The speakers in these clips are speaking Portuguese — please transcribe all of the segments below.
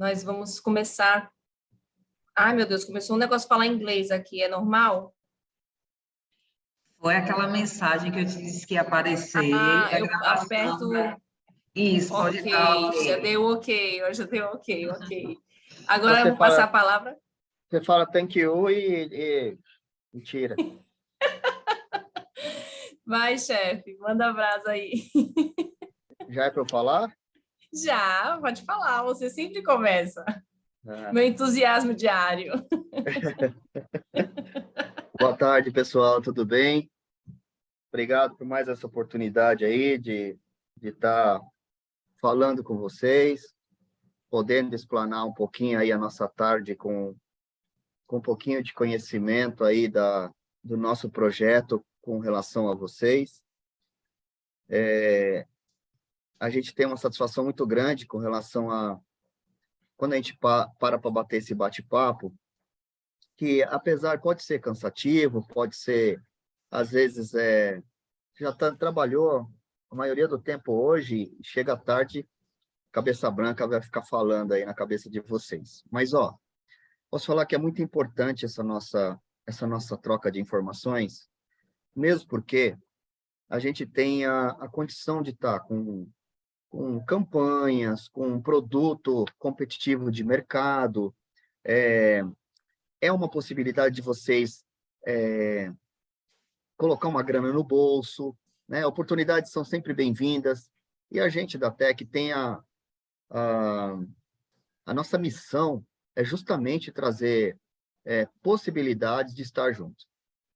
Nós vamos começar... Ai, meu Deus, começou um negócio de falar inglês aqui, é normal? Foi aquela mensagem que eu te disse que ia aparecer, da Eu aperto... gravação, né? Isso, pode Ok, estar já ok. deu ok, eu já deu ok. Agora eu Você vou passar a fala, palavra. você fala thank you e tira. Vai, chefe, manda brasa aí. Já é para eu falar? Já, pode falar, você sempre começa. Ah. Meu entusiasmo diário. Boa tarde, pessoal, tudo bem? Obrigado por mais essa oportunidade aí de estar falando com vocês, podendo explanar um pouquinho aí a nossa tarde com um pouquinho de conhecimento aí do nosso projeto com relação a vocês. A gente tem uma satisfação muito grande com relação a quando a gente para bater esse bate-papo, que apesar pode ser cansativo, pode ser, às vezes, trabalhou a maioria do tempo hoje, chega à tarde, cabeça branca vai ficar falando aí na cabeça de vocês. Mas, posso falar que é muito importante essa nossa troca de informações, mesmo porque a gente tem a condição de estar com campanhas, com um produto competitivo de mercado, é uma possibilidade de vocês colocar uma grana no bolso, né? Oportunidades são sempre bem-vindas, e a gente da Tec tem a nossa missão é justamente trazer possibilidades de estar juntos.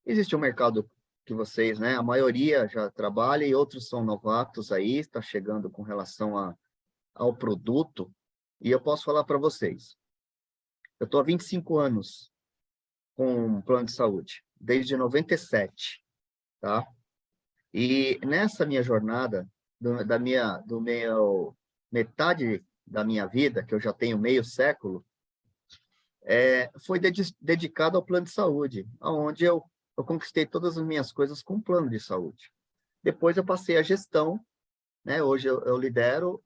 Existe um mercado que vocês, né, a maioria já trabalha e outros são novatos aí, está chegando com relação ao produto, e eu posso falar para vocês, eu estou há 25 anos com um plano de saúde, desde 97, tá? E nessa minha jornada, metade da minha vida, que eu já tenho meio século, foi dedicado ao plano de saúde, onde eu conquistei todas as minhas coisas com plano de saúde. Depois eu passei a gestão, né? Hoje eu lidero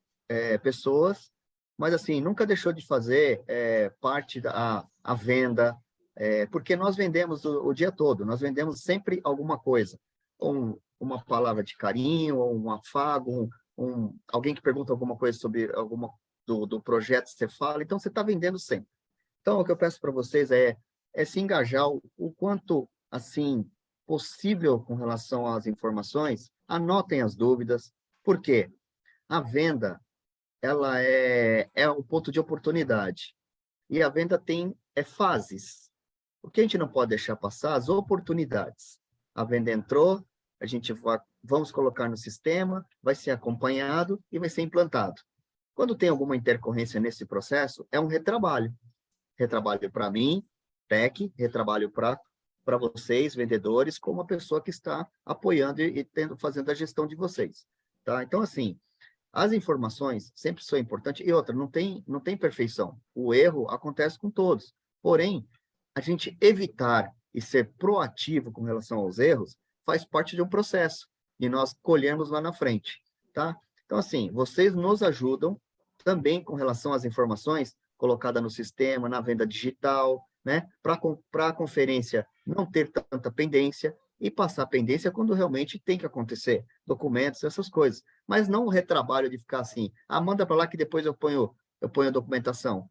pessoas, mas assim, nunca deixou de fazer parte a venda, porque nós vendemos o dia todo, nós vendemos sempre alguma coisa, uma palavra de carinho, ou um afago, alguém que pergunta alguma coisa sobre do projeto que você fala, então você está vendendo sempre. Então, o que eu peço para vocês é se engajar o quanto, assim, possível com relação às informações, anotem as dúvidas, porque a venda, ela é um ponto de oportunidade, e a venda tem fases. O que a gente não pode deixar passar, as oportunidades. A venda entrou, a gente vamos colocar no sistema, vai ser acompanhado e vai ser implantado. Quando tem alguma intercorrência nesse processo, é um retrabalho. Retrabalho para mim, Tec, retrabalho para vocês, vendedores, como a pessoa que está apoiando e fazendo a gestão de vocês. Tá? Então, assim, as informações sempre são importantes. E outra, não tem perfeição. O erro acontece com todos. Porém, a gente evitar e ser proativo com relação aos erros faz parte de um processo. E nós colhemos lá na frente. Tá? Então, assim, vocês nos ajudam também com relação às informações colocada no sistema, na venda digital, né? Para a conferência não ter tanta pendência e passar a pendência quando realmente tem que acontecer, documentos, essas coisas. Mas não o retrabalho de ficar assim, manda para lá que depois eu ponho a documentação.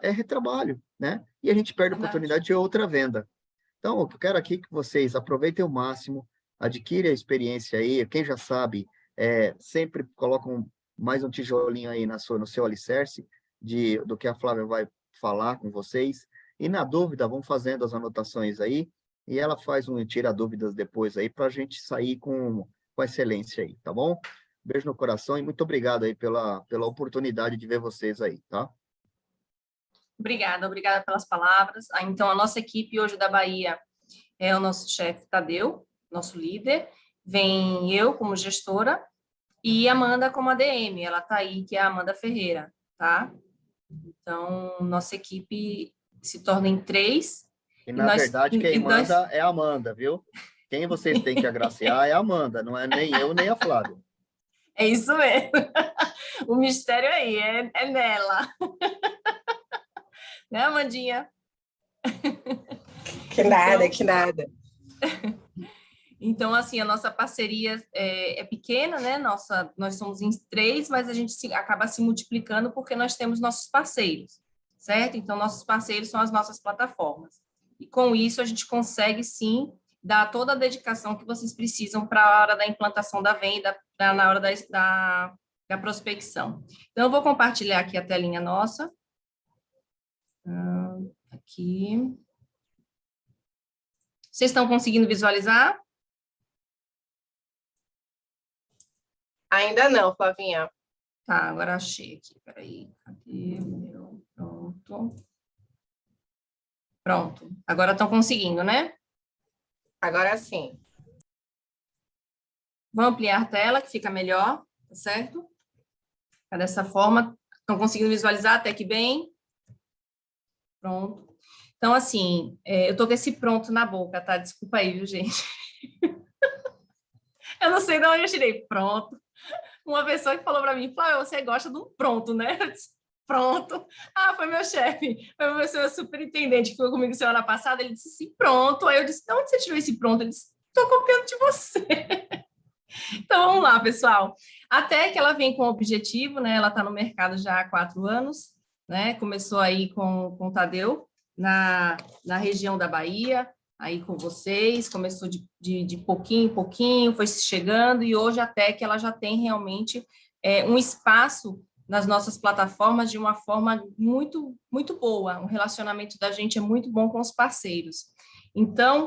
É retrabalho, né? E a gente perde a oportunidade de outra venda. Então, eu quero aqui que vocês aproveitem o máximo, adquirem a experiência aí, quem já sabe, sempre colocam mais um tijolinho aí no seu alicerce, do que a Flávia vai falar com vocês, e na dúvida vão fazendo as anotações aí, e ela faz tira dúvidas depois aí, para a gente sair com excelência aí, tá bom? Beijo no coração e muito obrigado aí pela oportunidade de ver vocês aí, tá? Obrigada pelas palavras. Então, a nossa equipe hoje da Bahia é o nosso chefe Tadeu, nosso líder, vem eu como gestora e Amanda como ADM, ela tá aí, que é a Amanda Ferreira, tá? Então, nossa equipe se torna em 3. E na verdade, quem manda é a Amanda, viu? Quem vocês têm que agraciar é a Amanda, não é nem eu, nem a Flávia. É isso mesmo. O mistério aí é nela. Né, Amandinha? Que nada, que nada. Então, assim, a nossa parceria é pequena, né? Nós somos em 3, mas a gente acaba se multiplicando porque nós temos nossos parceiros, certo? Então, nossos parceiros são as nossas plataformas. E com isso, a gente consegue, sim, dar toda a dedicação que vocês precisam para a hora da implantação da venda, na hora da prospecção. Então, eu vou compartilhar aqui a telinha nossa. Aqui. Vocês estão conseguindo visualizar? Ainda não, Flavinha. Tá, agora achei aqui. Peraí, cadê o meu? Pronto. Pronto. Agora estão conseguindo, né? Agora sim. Vou ampliar a tela, que fica melhor, tá certo? Dessa forma, estão conseguindo visualizar até que bem? Pronto. Então, assim, eu tô com esse pronto na boca, tá? Desculpa aí, viu, gente? Eu não sei de onde eu tirei pronto. Uma pessoa que falou para mim, Flávia, você gosta de um pronto, né? Eu disse, pronto. Ah, foi meu chefe, foi meu superintendente que foi comigo semana passada, ele disse assim, pronto. Aí eu disse, de onde você tirou esse pronto? Ele disse, estou copiando de você. Então, vamos lá, pessoal. Até que ela vem com o objetivo, né? Ela está no mercado já há 4 anos, né? Começou aí com o Tadeu, na região da Bahia, aí com vocês, começou de pouquinho em pouquinho, foi chegando, e hoje até que ela já tem realmente um espaço nas nossas plataformas de uma forma muito, muito boa. O relacionamento da gente é muito bom com os parceiros. Então,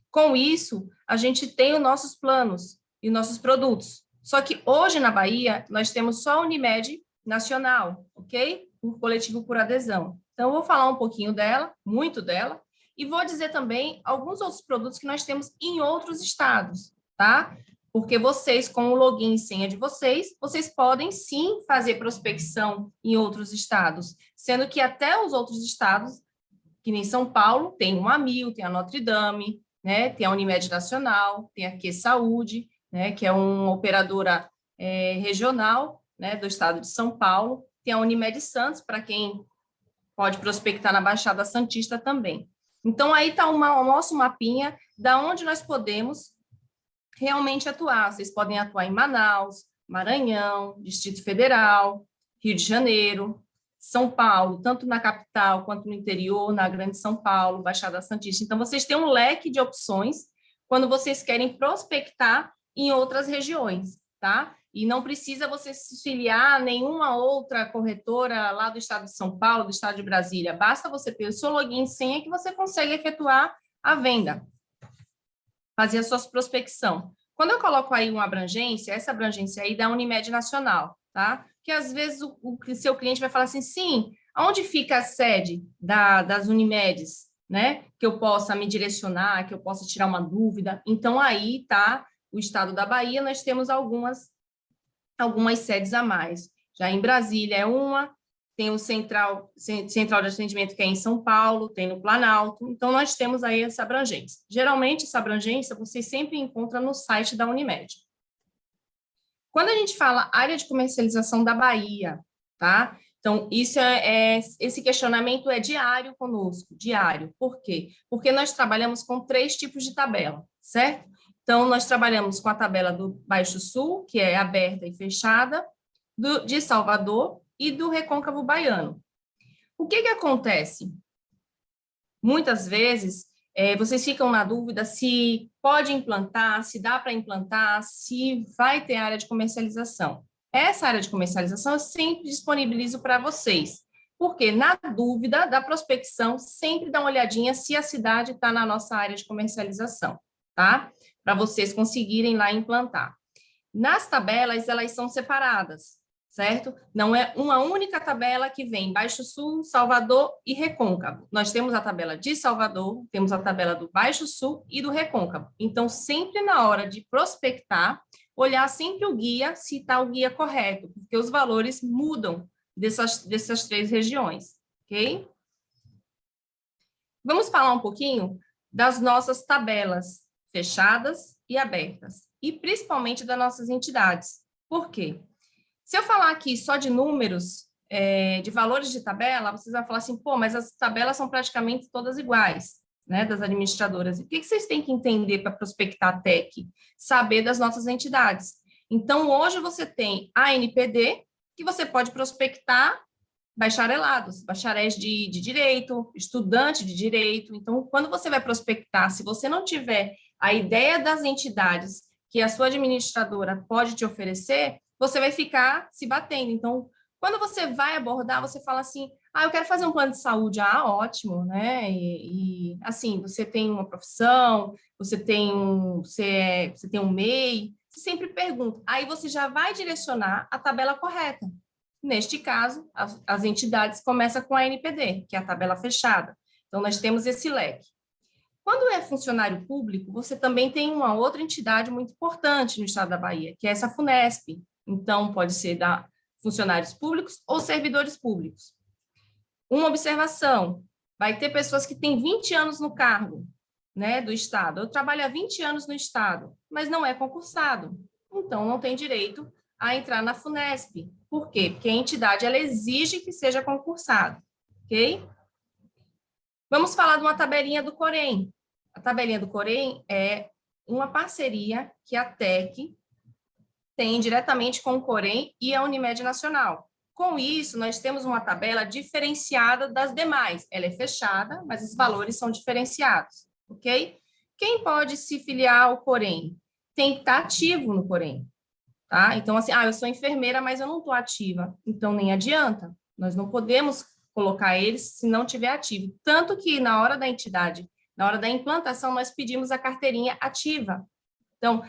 com isso, a gente tem os nossos planos e os nossos produtos. Só que hoje na Bahia, nós temos só a Unimed Nacional, ok? Por coletivo por adesão. Então, eu vou falar um pouquinho dela, muito dela, e vou dizer também alguns outros produtos que nós temos em outros estados, tá? Porque vocês, com o login e senha de vocês podem sim fazer prospecção em outros estados, sendo que até os outros estados, que nem São Paulo, tem o Amil, tem a Notre Dame, né? Tem a Unimed Nacional, tem a Q Saúde, né? Que é uma operadora regional, né? Do estado de São Paulo, tem a Unimed Santos, para quem pode prospectar na Baixada Santista também. Então, aí está o nosso mapinha da onde nós podemos realmente atuar. Vocês podem atuar em Manaus, Maranhão, Distrito Federal, Rio de Janeiro, São Paulo, tanto na capital quanto no interior, na Grande São Paulo, Baixada Santista. Então, vocês têm um leque de opções quando vocês querem prospectar em outras regiões, tá? E não precisa você se filiar a nenhuma outra corretora lá do estado de São Paulo, do estado de Brasília. Basta você ter o seu login e senha que você consegue efetuar a venda, fazer a sua prospecção. Quando eu coloco aí uma abrangência, essa abrangência aí da Unimed Nacional, tá? Que às vezes o seu cliente vai falar assim, sim, onde fica a sede das Unimedes, né? Que eu possa me direcionar, que eu possa tirar uma dúvida. Então, aí tá o estado da Bahia, nós temos algumas sedes a mais. Já em Brasília é uma, tem o central de atendimento que é em São Paulo, tem no Planalto, então nós temos aí essa abrangência. Geralmente, essa abrangência você sempre encontra no site da Unimed. Quando a gente fala área de comercialização da Bahia, tá? Então, esse questionamento é diário conosco, diário. Por quê? Porque nós trabalhamos com 3 tipos de tabela, certo? Então, nós trabalhamos com a tabela do Baixo Sul, que é aberta e fechada, de Salvador e do Recôncavo Baiano. O que acontece? Muitas vezes, vocês ficam na dúvida se pode implantar, se dá para implantar, se vai ter área de comercialização. Essa área de comercialização eu sempre disponibilizo para vocês, porque na dúvida da prospecção, sempre dá uma olhadinha se a cidade está na nossa área de comercialização, tá? Para vocês conseguirem lá implantar. Nas tabelas, elas são separadas, certo? Não é uma única tabela que vem Baixo Sul, Salvador e Recôncavo. Nós temos a tabela de Salvador, temos a tabela do Baixo Sul e do Recôncavo. Então, sempre na hora de prospectar, olhar sempre o guia, se está o guia correto, porque os valores mudam dessas 3 regiões, ok? Vamos falar um pouquinho das nossas tabelas fechadas e abertas, e principalmente das nossas entidades. Por quê? Se eu falar aqui só de números, de valores de tabela, vocês vão falar assim, pô, mas as tabelas são praticamente todas iguais, né, das administradoras. E o que vocês têm que entender para prospectar a TEC? Saber das nossas entidades. Então, hoje você tem a NPD, que você pode prospectar bacharelados, bacharéis de direito, estudante de direito. Então, quando você vai prospectar, se você não tiver a ideia das entidades que a sua administradora pode te oferecer, você vai ficar se batendo. Então, quando você vai abordar, você fala assim, eu quero fazer um plano de saúde, ótimo, né? Assim, você tem uma profissão, você tem um MEI, você sempre pergunta. Aí você já vai direcionar a tabela correta. Neste caso, as entidades começam com a NPD, que é a tabela fechada. Então, nós temos esse leque. Quando é funcionário público, você também tem uma outra entidade muito importante no estado da Bahia, que é essa FUNESP. Então, pode ser da funcionários públicos ou servidores públicos. Uma observação, vai ter pessoas que têm 20 anos no cargo, né, do Estado. Eu trabalho há 20 anos no Estado, mas não é concursado. Então, não tem direito a entrar na FUNESP. Por quê? Porque a entidade ela exige que seja concursado, ok? Vamos falar de uma tabelinha do Corém. A tabelinha do Corém é uma parceria que a TEC tem diretamente com o Corém e a Unimed Nacional. Com isso, nós temos uma tabela diferenciada das demais. Ela é fechada, mas os valores são diferenciados, ok? Quem pode se filiar ao Corém? Tem que estar ativo no Corém. Tá? Então, assim, eu sou enfermeira, mas eu não estou ativa. Então, nem adianta. Nós não podemos colocar eles se não tiver ativo. Tanto que, na hora da entidade, na hora da implantação, nós pedimos a carteirinha ativa. Então,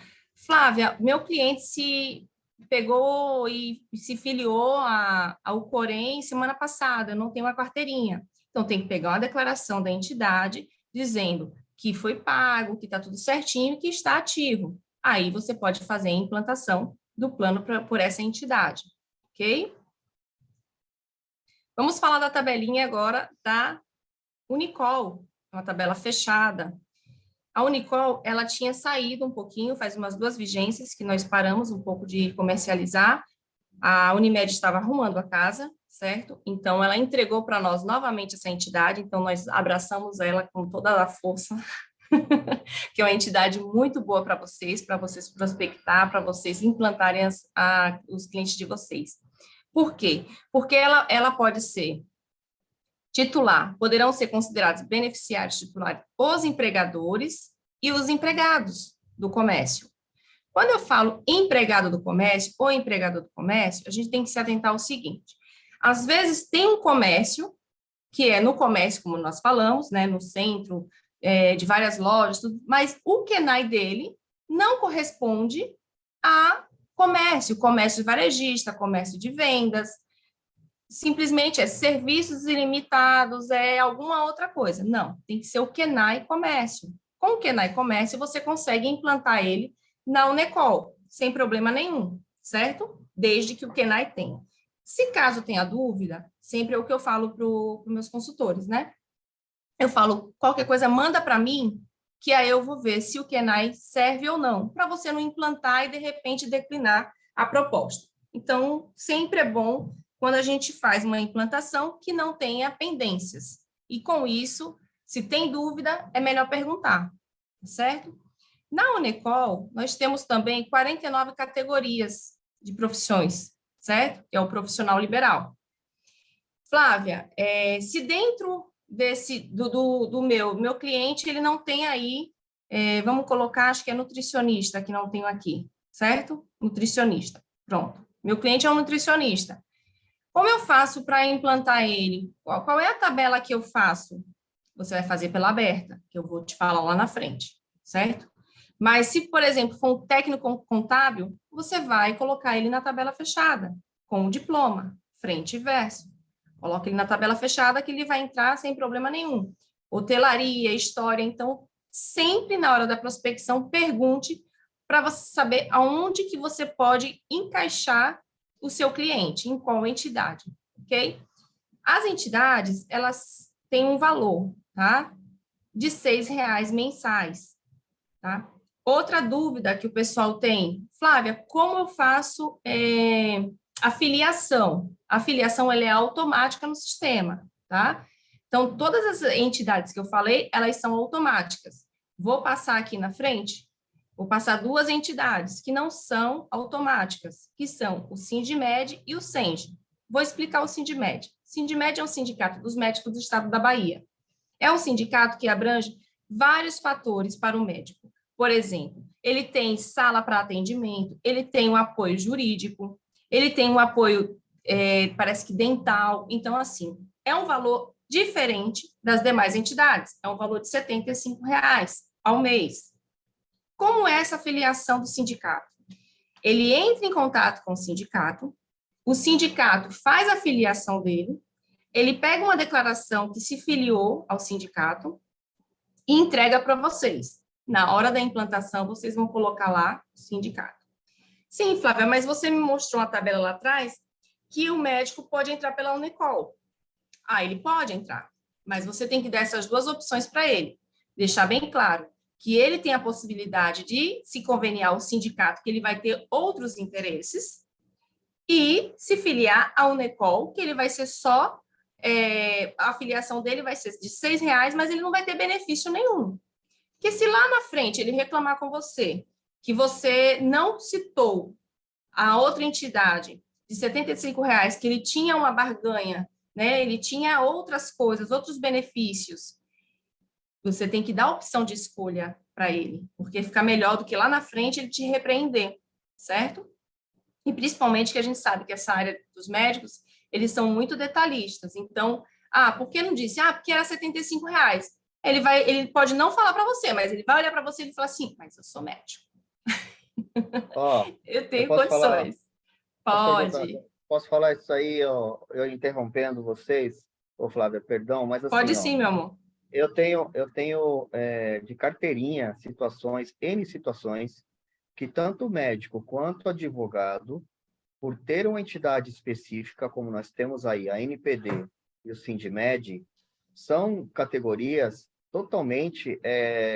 Flávia, meu cliente se pegou e se filiou ao Corém semana passada, eu não tenho uma carteirinha. Então, tem que pegar uma declaração da entidade dizendo que foi pago, que está tudo certinho e que está ativo. Aí, você pode fazer a implantação do plano por essa entidade, ok? Vamos falar da tabelinha agora da Unicol, uma tabela fechada. A Unicol, ela tinha saído um pouquinho, faz umas 2 vigências que nós paramos um pouco de comercializar. A Unimed estava arrumando a casa, certo? Então, ela entregou para nós novamente essa entidade, então nós abraçamos ela com toda a força, que é uma entidade muito boa para vocês prospectar, para vocês implantarem os clientes de vocês. Por quê? Porque ela pode ser titular, poderão ser considerados beneficiários titulares os empregadores e os empregados do comércio. Quando eu falo empregado do comércio ou empregador do comércio, a gente tem que se atentar ao seguinte, às vezes tem um comércio, que é no comércio, como nós falamos, né, no centro, de várias lojas, tudo, mas o KENAI dele não corresponde a comércio de varejista, comércio de vendas, simplesmente é serviços ilimitados, é alguma outra coisa. Não, tem que ser o KENAI Comércio. Com o KENAI Comércio, você consegue implantar ele na Unecol, sem problema nenhum, certo? Desde que o KENAI tenha. Se caso tenha dúvida, sempre é o que eu falo para os meus consultores, né? Eu falo, qualquer coisa, manda para mim, que aí eu vou ver se o KENAI serve ou não, para você não implantar e, de repente, declinar a proposta. Então, sempre é bom quando a gente faz uma implantação que não tenha pendências. E, com isso, se tem dúvida, é melhor perguntar, certo? Na Unecol, nós temos também 49 categorias de profissões, certo? É o profissional liberal. Flávia, se dentro do meu cliente, ele não tem aí, vamos colocar, acho que é nutricionista, que não tenho aqui, certo? Nutricionista, pronto. Meu cliente é um nutricionista. Como eu faço para implantar ele? Qual é a tabela que eu faço? Você vai fazer pela aberta, que eu vou te falar lá na frente, certo? Mas se, por exemplo, for um técnico contábil, você vai colocar ele na tabela fechada, com o diploma, frente e verso. Coloca ele na tabela fechada que ele vai entrar sem problema nenhum. Hotelaria, história, então, sempre na hora da prospecção, pergunte para você saber aonde que você pode encaixar o seu cliente, em qual entidade, ok? As entidades, elas têm um valor, tá? De R$6 mensais, tá? Outra dúvida que o pessoal tem, Flávia, como eu faço a filiação? A filiação ela é automática no sistema, tá? Então, todas as entidades que eu falei, elas são automáticas. Vou passar aqui na frente, vou passar duas entidades que não são automáticas, que são o Sindmed e o Senge. Vou explicar o Sindmed. O Sindmed é um sindicato dos médicos do estado da Bahia. É um sindicato que abrange vários fatores para o médico. Por exemplo, ele tem sala para atendimento, ele tem um apoio jurídico, ele tem um apoio, parece que dental. Então, assim, é um valor diferente das demais entidades. É um valor de R$ 75 ao mês. Como é essa filiação do sindicato? Ele entra em contato com o sindicato faz a filiação dele, ele pega uma declaração que se filiou ao sindicato e entrega para vocês. Na hora da implantação, vocês vão colocar lá o sindicato. Sim, Flávia, mas você me mostrou uma tabela lá atrás que o médico pode entrar pela Unicol. Ah, ele pode entrar, mas você tem que dar essas duas opções para ele. Deixar bem claro que ele tem a possibilidade de se conveniar ao sindicato, que ele vai ter outros interesses, e se filiar à Unicol, que ele vai ser só, a filiação dele vai ser de R$ 6, mas ele não vai ter benefício nenhum. Porque se lá na frente ele reclamar com você que você não citou a outra entidade de R$ 75, que ele tinha uma barganha, né? Ele tinha outras coisas, outros benefícios, você tem que dar opção de escolha para ele, porque fica melhor do que lá na frente ele te repreender, certo? E principalmente que a gente sabe que essa área dos médicos, eles são muito detalhistas. Então, por que não disse? Porque era R$ 75. Ele pode não falar para você, mas ele vai olhar para você e falar assim, mas eu sou médico. Eu tenho condições. Pode. Posso falar isso aí, ó, eu interrompendo vocês, Flávia, perdão, mas assim... Pode sim, meu amor. Eu tenho de carteirinha N situações, que tanto o médico quanto o advogado, por ter uma entidade específica, como nós temos aí, a NPD e o Sindmed, são categorias totalmente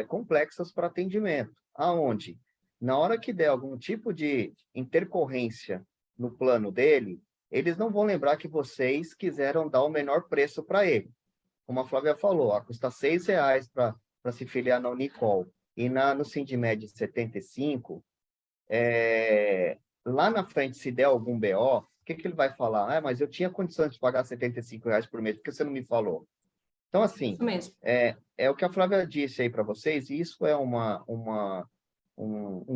complexas para atendimento, aonde, na hora que der algum tipo de intercorrência no plano dele, eles não vão lembrar que vocês quiseram dar o menor preço para ele. Como a Flávia falou, custa R$ 6 para se filiar na Unicol e no Sindmed 75, lá na frente, se der algum BO, o que ele vai falar? Mas eu tinha condições de pagar R$ 75 por mês, por que você não me falou? Então, assim, é o que a Flávia disse aí para vocês, e isso é um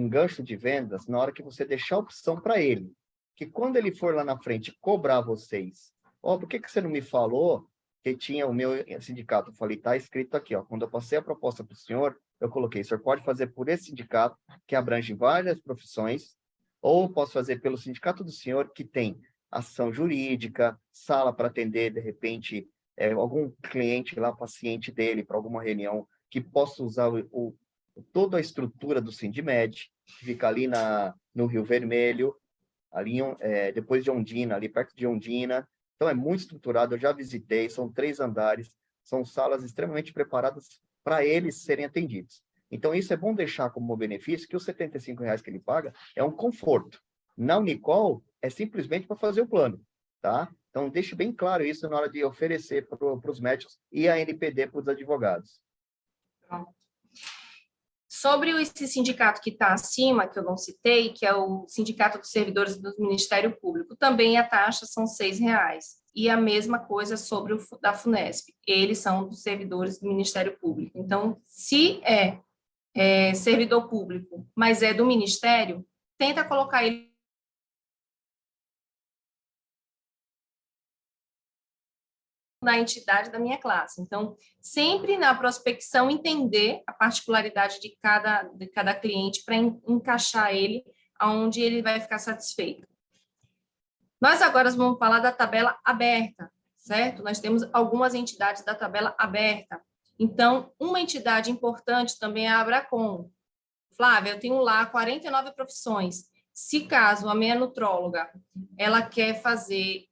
gancho de vendas na hora que você deixar a opção para ele, que quando ele for lá na frente cobrar vocês, por que você não me falou que tinha o meu sindicato? Eu falei, está escrito aqui, quando eu passei a proposta para o senhor, eu coloquei, o senhor pode fazer por esse sindicato, que abrange várias profissões, ou posso fazer pelo sindicato do senhor, que tem ação jurídica, sala para atender, de repente, algum cliente lá, paciente dele, para alguma reunião, que possa usar toda a estrutura do Sindmed, que fica ali no Rio Vermelho, ali depois de Ondina, ali perto de Ondina. Então, é muito estruturado, eu já visitei, são 3 andares, são salas extremamente preparadas para eles serem atendidos. Então, isso é bom deixar como benefício, que os R$ 75 que ele paga é um conforto. Na Unicol, é simplesmente para fazer o plano, tá? Então, deixe bem claro isso na hora de oferecer para os médicos e a NPD para os advogados. Sobre esse sindicato que está acima, que eu não citei, que é o Sindicato dos Servidores do Ministério Público, também a taxa são R$ 6. E a mesma coisa sobre o da FUNESP. Eles são dos servidores do Ministério Público. Então, se é servidor público, mas é do Ministério, tenta colocar ele na entidade da minha classe. Então, sempre na prospecção, entender a particularidade de cada cliente para encaixar ele aonde ele vai ficar satisfeito. Nós agora vamos falar da tabela aberta, certo? Nós temos algumas entidades da tabela aberta. Então, uma entidade importante também é a Abracom. Flávia, eu tenho lá 49 profissões. Se caso a minha nutróloga, ela quer fazer,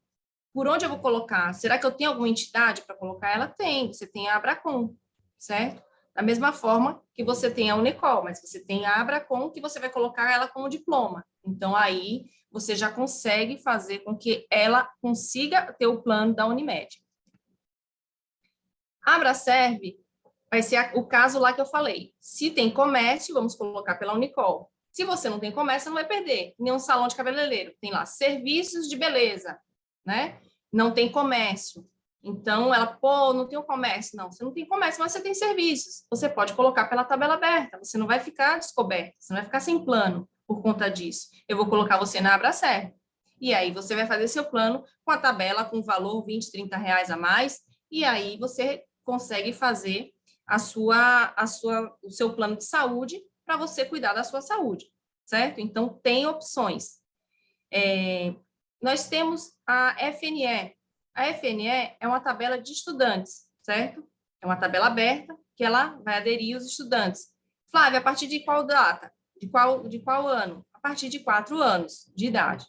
por onde eu vou colocar? Será que eu tenho alguma entidade para colocar? Ela tem, você tem a Abracom, certo? Da mesma forma que você tem a Unicol, mas você tem a Abracom, que você vai colocar ela como diploma. Então, aí você já consegue fazer com que ela consiga ter o plano da Unimed. A Abraserv vai ser o caso lá que eu falei. Se tem comércio, vamos colocar pela Unicol. Se você não tem comércio, não vai perder. Nenhum salão de cabeleireiro. Tem lá serviços de beleza, né? Não tem comércio. Então, ela, pô, não tem o comércio. Não, você não tem comércio, mas você tem serviços. Você pode colocar pela tabela aberta. Você não vai ficar descoberto. Você não vai ficar sem plano por conta disso. Eu vou colocar você na Abraserv. E aí, você vai fazer seu plano com a tabela, com valor 20, 30 reais a mais. E aí, você consegue fazer o seu plano de saúde para você cuidar da sua saúde, certo? Então, tem opções. Nós temos a FNE. A FNE é uma tabela de estudantes, certo? É uma tabela aberta que ela vai aderir os estudantes. Flávia, a partir de qual data? De qual ano? A partir de 4 anos de idade.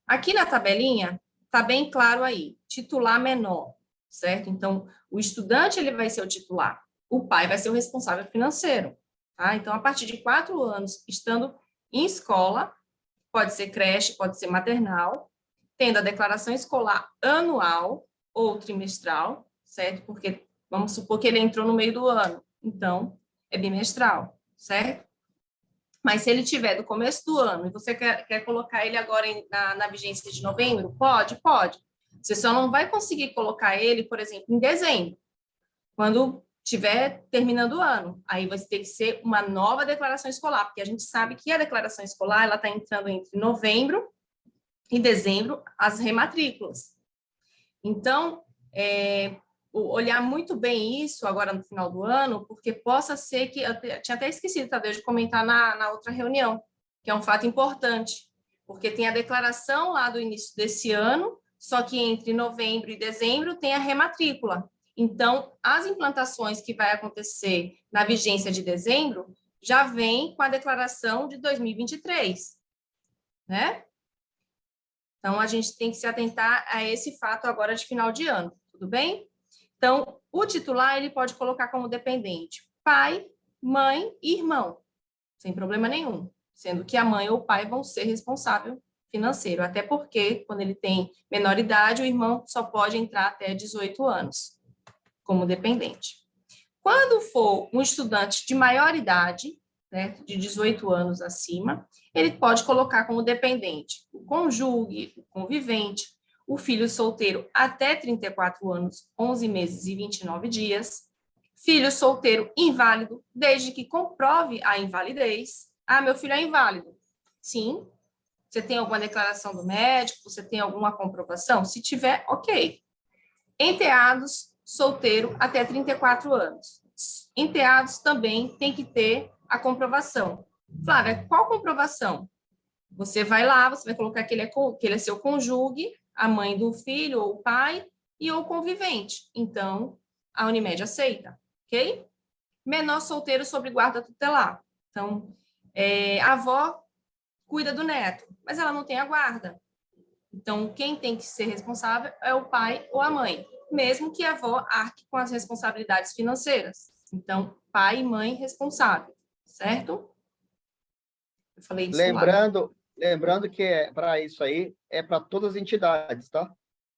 Aqui na tabelinha, está bem claro aí, titular menor, certo? Então, o estudante ele vai ser o titular, o pai vai ser o responsável financeiro, tá? Então, a partir de 4 anos, estando em escola, pode ser creche, pode ser maternal, tendo a declaração escolar anual ou trimestral, certo? Porque vamos supor que ele entrou no meio do ano, então é bimestral, certo? Mas se ele tiver do começo do ano e você quer colocar ele agora na vigência de novembro, pode, pode. Você só não vai conseguir colocar ele, por exemplo, em dezembro, quando estiver terminando o ano. Aí vai ter que ser uma nova declaração escolar, porque a gente sabe que a declaração escolar ela está entrando entre novembro e dezembro, as rematrículas. Então, olhar muito bem isso agora no final do ano, porque possa ser que, eu tinha até esquecido, Tadeu, de comentar na outra reunião, que é um fato importante, porque tem a declaração lá do início desse ano, só que entre novembro e dezembro tem a rematrícula. Então, as implantações que vai acontecer na vigência de dezembro já vem com a declaração de 2023, né? Então, a gente tem que se atentar a esse fato agora de final de ano, tudo bem? Então, o titular, ele pode colocar como dependente pai, mãe e irmão, sem problema nenhum, sendo que a mãe ou o pai vão ser responsável financeiro, até porque, quando ele tem menor idade, o irmão só pode entrar até 18 anos como dependente. Quando for um estudante de maior idade, né, de 18 anos acima, ele pode colocar como dependente o cônjuge, o convivente, o filho solteiro até 34 anos, 11 meses e 29 dias, filho solteiro inválido, desde que comprove a invalidez. Ah, meu filho é inválido. Sim. Você tem alguma declaração do médico? Você tem alguma comprovação? Se tiver, ok. Enteados, solteiro até 34 anos. Enteados também tem que ter a comprovação. Flávia, qual comprovação? Você vai lá, você vai colocar que ele é seu cônjuge, a mãe do filho ou o pai e ou convivente. Então, a Unimed aceita, ok? Menor solteiro sob guarda tutelar. Então, a avó cuida do neto, mas ela não tem a guarda. Então, quem tem que ser responsável é o pai ou a mãe, mesmo que a avó arque com as responsabilidades financeiras. Então, pai e mãe responsável, certo? Eu falei isso lá. Lembrando que para isso aí é para todas as entidades, tá?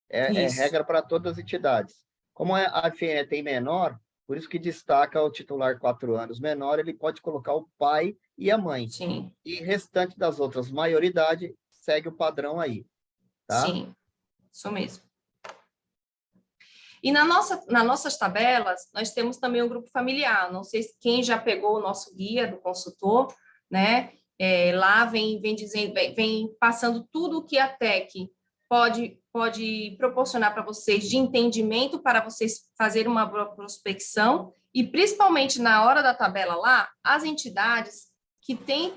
É regra para todas as entidades. Como a FNE tem menor, por isso que destaca o titular 4 anos menor, ele pode colocar o pai e a mãe. Sim. E restante das outras maioridade segue o padrão aí, tá? Sim, isso mesmo. E nas nossas tabelas, nós temos também o grupo familiar. Não sei quem já pegou o nosso guia do consultor, né? Lá vem dizendo, vem passando tudo o que a TEC pode proporcionar para vocês de entendimento para vocês fazerem uma prospecção e principalmente na hora da tabela lá, as entidades que têm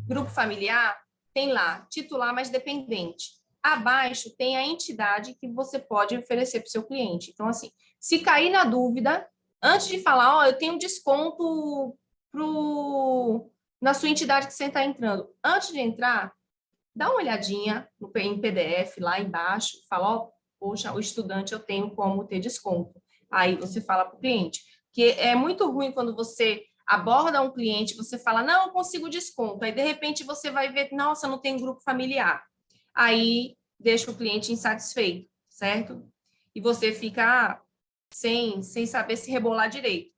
grupo familiar tem lá titular mais dependente. Abaixo tem a entidade que você pode oferecer para o seu cliente. Então, assim, se cair na dúvida, antes de falar, eu tenho desconto na sua entidade que você está entrando. Antes de entrar, dá uma olhadinha em PDF lá embaixo, fala, poxa, o estudante eu tenho como ter desconto. Aí você fala para o cliente, Que é muito ruim quando você aborda um cliente, você fala, não, eu consigo desconto. Aí, de repente, você vai ver, nossa, não tem grupo familiar. Aí, deixa o cliente insatisfeito, certo? E você fica sem saber se rebolar direito.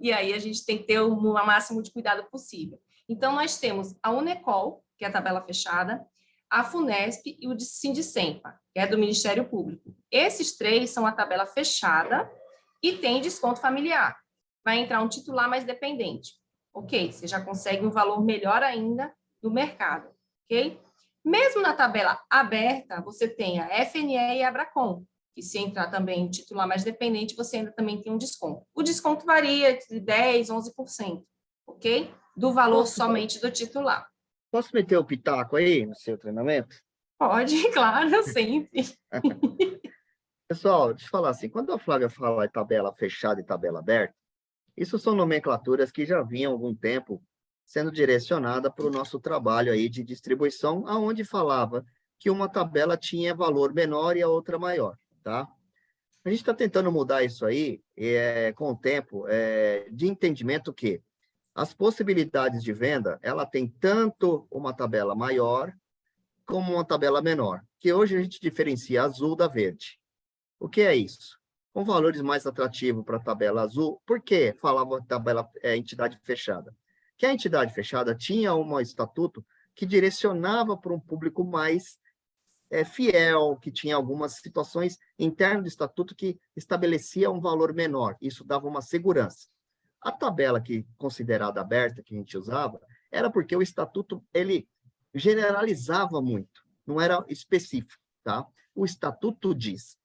E aí, a gente tem que ter o máximo de cuidado possível. Então, nós temos a Unecol, que é a tabela fechada, a Funesp e o Sindicenpa, que é do Ministério Público. Esses três são a tabela fechada e tem desconto familiar. Vai entrar um titular mais dependente. Ok, você já consegue um valor melhor ainda no mercado, ok? Mesmo na tabela aberta, você tem a FNE e a Abracom, que se entrar também um titular mais dependente, você ainda também tem um desconto. O desconto varia de 10%, 11%, ok? Do valor somente do titular. Posso meter o pitaco aí no seu treinamento? Pode, claro, sempre. Pessoal, deixa eu falar assim, quando a Flávia fala de tabela fechada e tabela aberta, isso são nomenclaturas que já vinham há algum tempo sendo direcionada para o nosso trabalho aí de distribuição, aonde falava que uma tabela tinha valor menor e a outra maior, tá? A gente está tentando mudar isso aí com o tempo de entendimento que as possibilidades de venda, ela tem tanto uma tabela maior como uma tabela menor, que hoje a gente diferencia azul da verde. O que é isso? Com valores mais atrativos para a tabela azul, por que falava tabela entidade fechada? Que a entidade fechada tinha um estatuto que direcionava para um público mais fiel, que tinha algumas situações internas do estatuto que estabelecia um valor menor. Isso dava uma segurança. A tabela que considerada aberta, que a gente usava, era porque o estatuto, ele generalizava muito, não era específico, tá? O estatuto diz,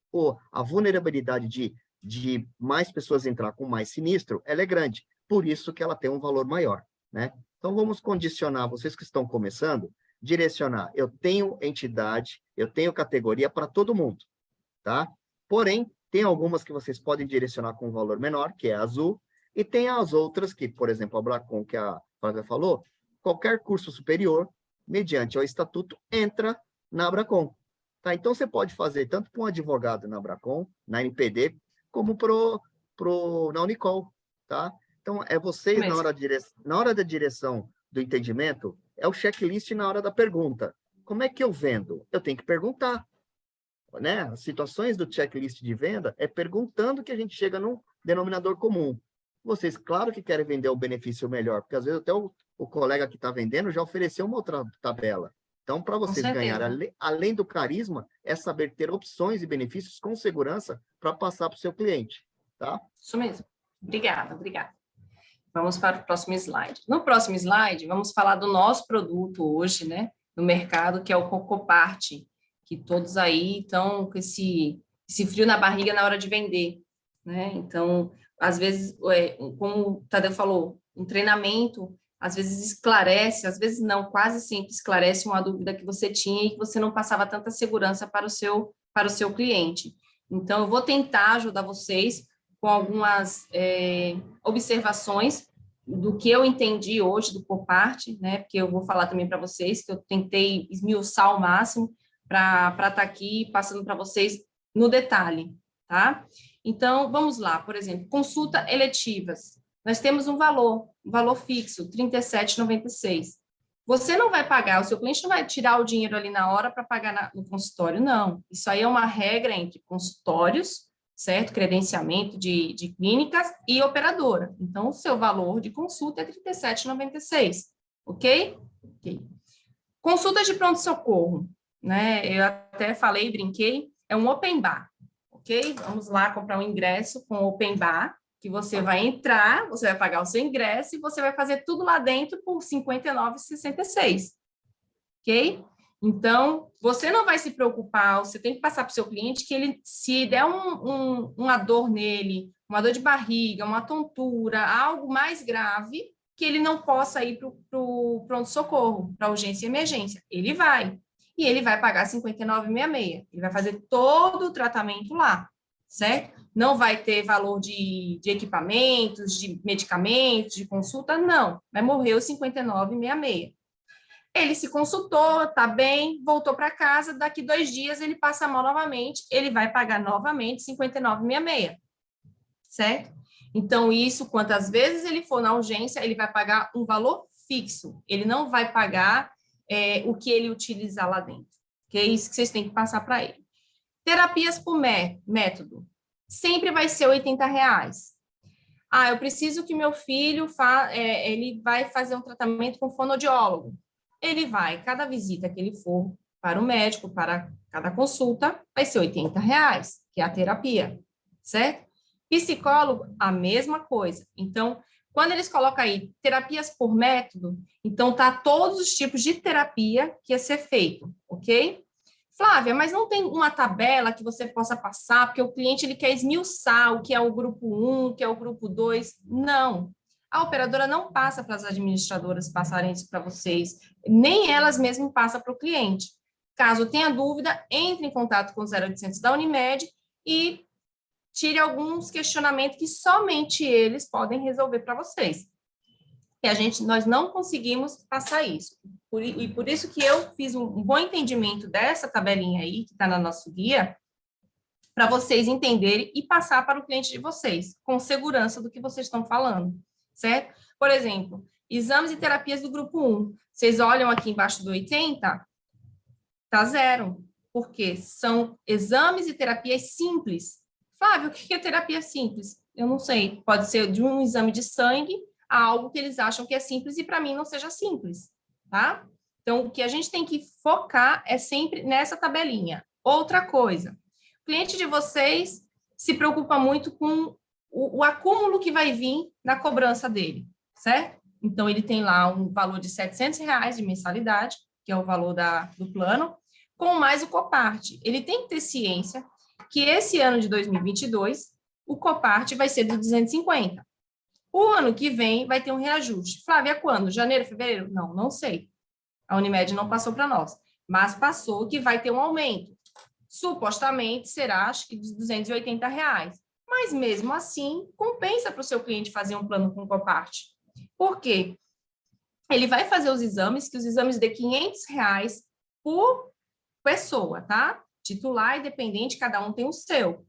a vulnerabilidade de mais pessoas entrar com mais sinistro, ela é grande, por isso que ela tem um valor maior, né? Então, vamos condicionar, vocês que estão começando, direcionar, eu tenho entidade, eu tenho categoria para todo mundo, tá? Porém, tem algumas que vocês podem direcionar com um valor menor, que é azul, e tem as outras que, por exemplo, a Abracom, que a Flávia falou, qualquer curso superior, mediante o estatuto, entra na Abracom. Tá? Então, você pode fazer tanto para um advogado na Abracom, na NPD, como na Unicol. Tá? Então, é vocês, na hora da direção do entendimento, é o checklist na hora da pergunta. Como é que eu vendo? Eu tenho que perguntar. Né? As situações do checklist de venda é perguntando que a gente chega num denominador comum. Vocês, claro que querem vender o benefício melhor, porque às vezes até o colega que está vendendo já ofereceu uma outra tabela. Então, para vocês ganharem, além do carisma, é saber ter opções e benefícios com segurança para passar para o seu cliente. Tá? Isso mesmo. Obrigada, obrigada. Vamos para o próximo slide. No próximo slide, vamos falar do nosso produto hoje, né, no mercado, que é o Cocoparte, que todos aí estão com esse frio na barriga na hora de vender, né? Então, às vezes, como o Tadeu falou, um treinamento, às vezes esclarece, às vezes não, quase sempre esclarece uma dúvida que você tinha e que você não passava tanta segurança para o seu cliente. Então, eu vou tentar ajudar vocês com algumas observações do que eu entendi hoje do Cocoparte, né? Porque eu vou falar também para vocês que eu tentei esmiuçar ao máximo para estar aqui passando para vocês no detalhe, tá? Então, vamos lá, por exemplo, consulta eletivas. Nós temos um valor fixo, R$ 37,96. Você não vai pagar, o seu cliente não vai tirar o dinheiro ali na hora para pagar no consultório, não. Isso aí é uma regra entre consultórios, certo? Credenciamento de clínicas e operadora. Então, o seu valor de consulta é R$ 37,96, ok? Ok. Consulta de pronto-socorro, né? Eu até falei, brinquei, é um open bar, ok? Vamos lá comprar um ingresso com open bar, que você vai entrar, você vai pagar o seu ingresso e você vai fazer tudo lá dentro por R$ 59,66, ok? Então, você não vai se preocupar, você tem que passar para o seu cliente que ele, se der uma dor nele, uma dor de barriga, uma tontura, algo mais grave, que ele não possa ir para o pronto-socorro, para urgência e emergência. Ele vai. E ele vai pagar R$ 59,66. Ele vai fazer todo o tratamento lá, certo? Não vai ter valor de equipamentos, de medicamentos, de consulta, não. Vai morrer os R$ 59,66. Ele se consultou, está bem, voltou para casa, daqui 2 dias ele passa mal novamente, ele vai pagar novamente R$ 59,66. certo? Então, isso, quantas vezes ele for na urgência, ele vai pagar um valor fixo, ele não vai pagar o que ele utilizar lá dentro, que é isso que vocês têm que passar para ele. Terapias por método, sempre vai ser R$80. Ah, eu preciso que meu filho ele vai fazer um tratamento com fonoaudiólogo. Ele vai, cada visita que ele for para o médico, para cada consulta, vai ser R$80, que é a terapia, certo? Psicólogo, a mesma coisa. Então, quando eles colocam aí terapias por método, então tá todos os tipos de terapia que ia ser feito, ok? Flávia, mas não tem uma tabela que você possa passar, porque o cliente ele quer esmiuçar o que é o grupo 1, o que é o grupo 2. Não. A operadora não passa para as administradoras passarem isso para vocês, nem elas mesmas passam para o cliente. Caso tenha dúvida, entre em contato com o 0800 da Unimed e tire alguns questionamentos que somente eles podem resolver para vocês. E nós não conseguimos passar isso. E por isso que eu fiz um bom entendimento dessa tabelinha aí, que está no nosso guia, para vocês entenderem e passar para o cliente de vocês, com segurança do que vocês estão falando, certo? Por exemplo, exames e terapias do grupo 1. Vocês olham aqui embaixo do 80, tá zero, porque são exames e terapias simples. Flávio, o que é terapia simples? Eu não sei, pode ser de um exame de sangue a algo que eles acham que é simples e para mim não seja simples, tá? Então, o que a gente tem que focar é sempre nessa tabelinha. Outra coisa, o cliente de vocês se preocupa muito com o acúmulo que vai vir na cobrança dele, certo? Então, ele tem lá um valor de R$700 de mensalidade, que é o valor do plano, com mais o Copart. Ele tem que ter ciência que esse ano de 2022, o Copart vai ser de 250. O ano que vem vai ter um reajuste. Flávia, quando? Janeiro, fevereiro? Não, não sei. A Unimed não passou para nós, mas passou que vai ter um aumento. Supostamente será, acho que, de R$280. Mas, mesmo assim, compensa para o seu cliente fazer um plano com Copart. Por quê? Ele vai fazer os exames, que os exames de R$500 por pessoa, tá? Titular e dependente, cada um tem o seu.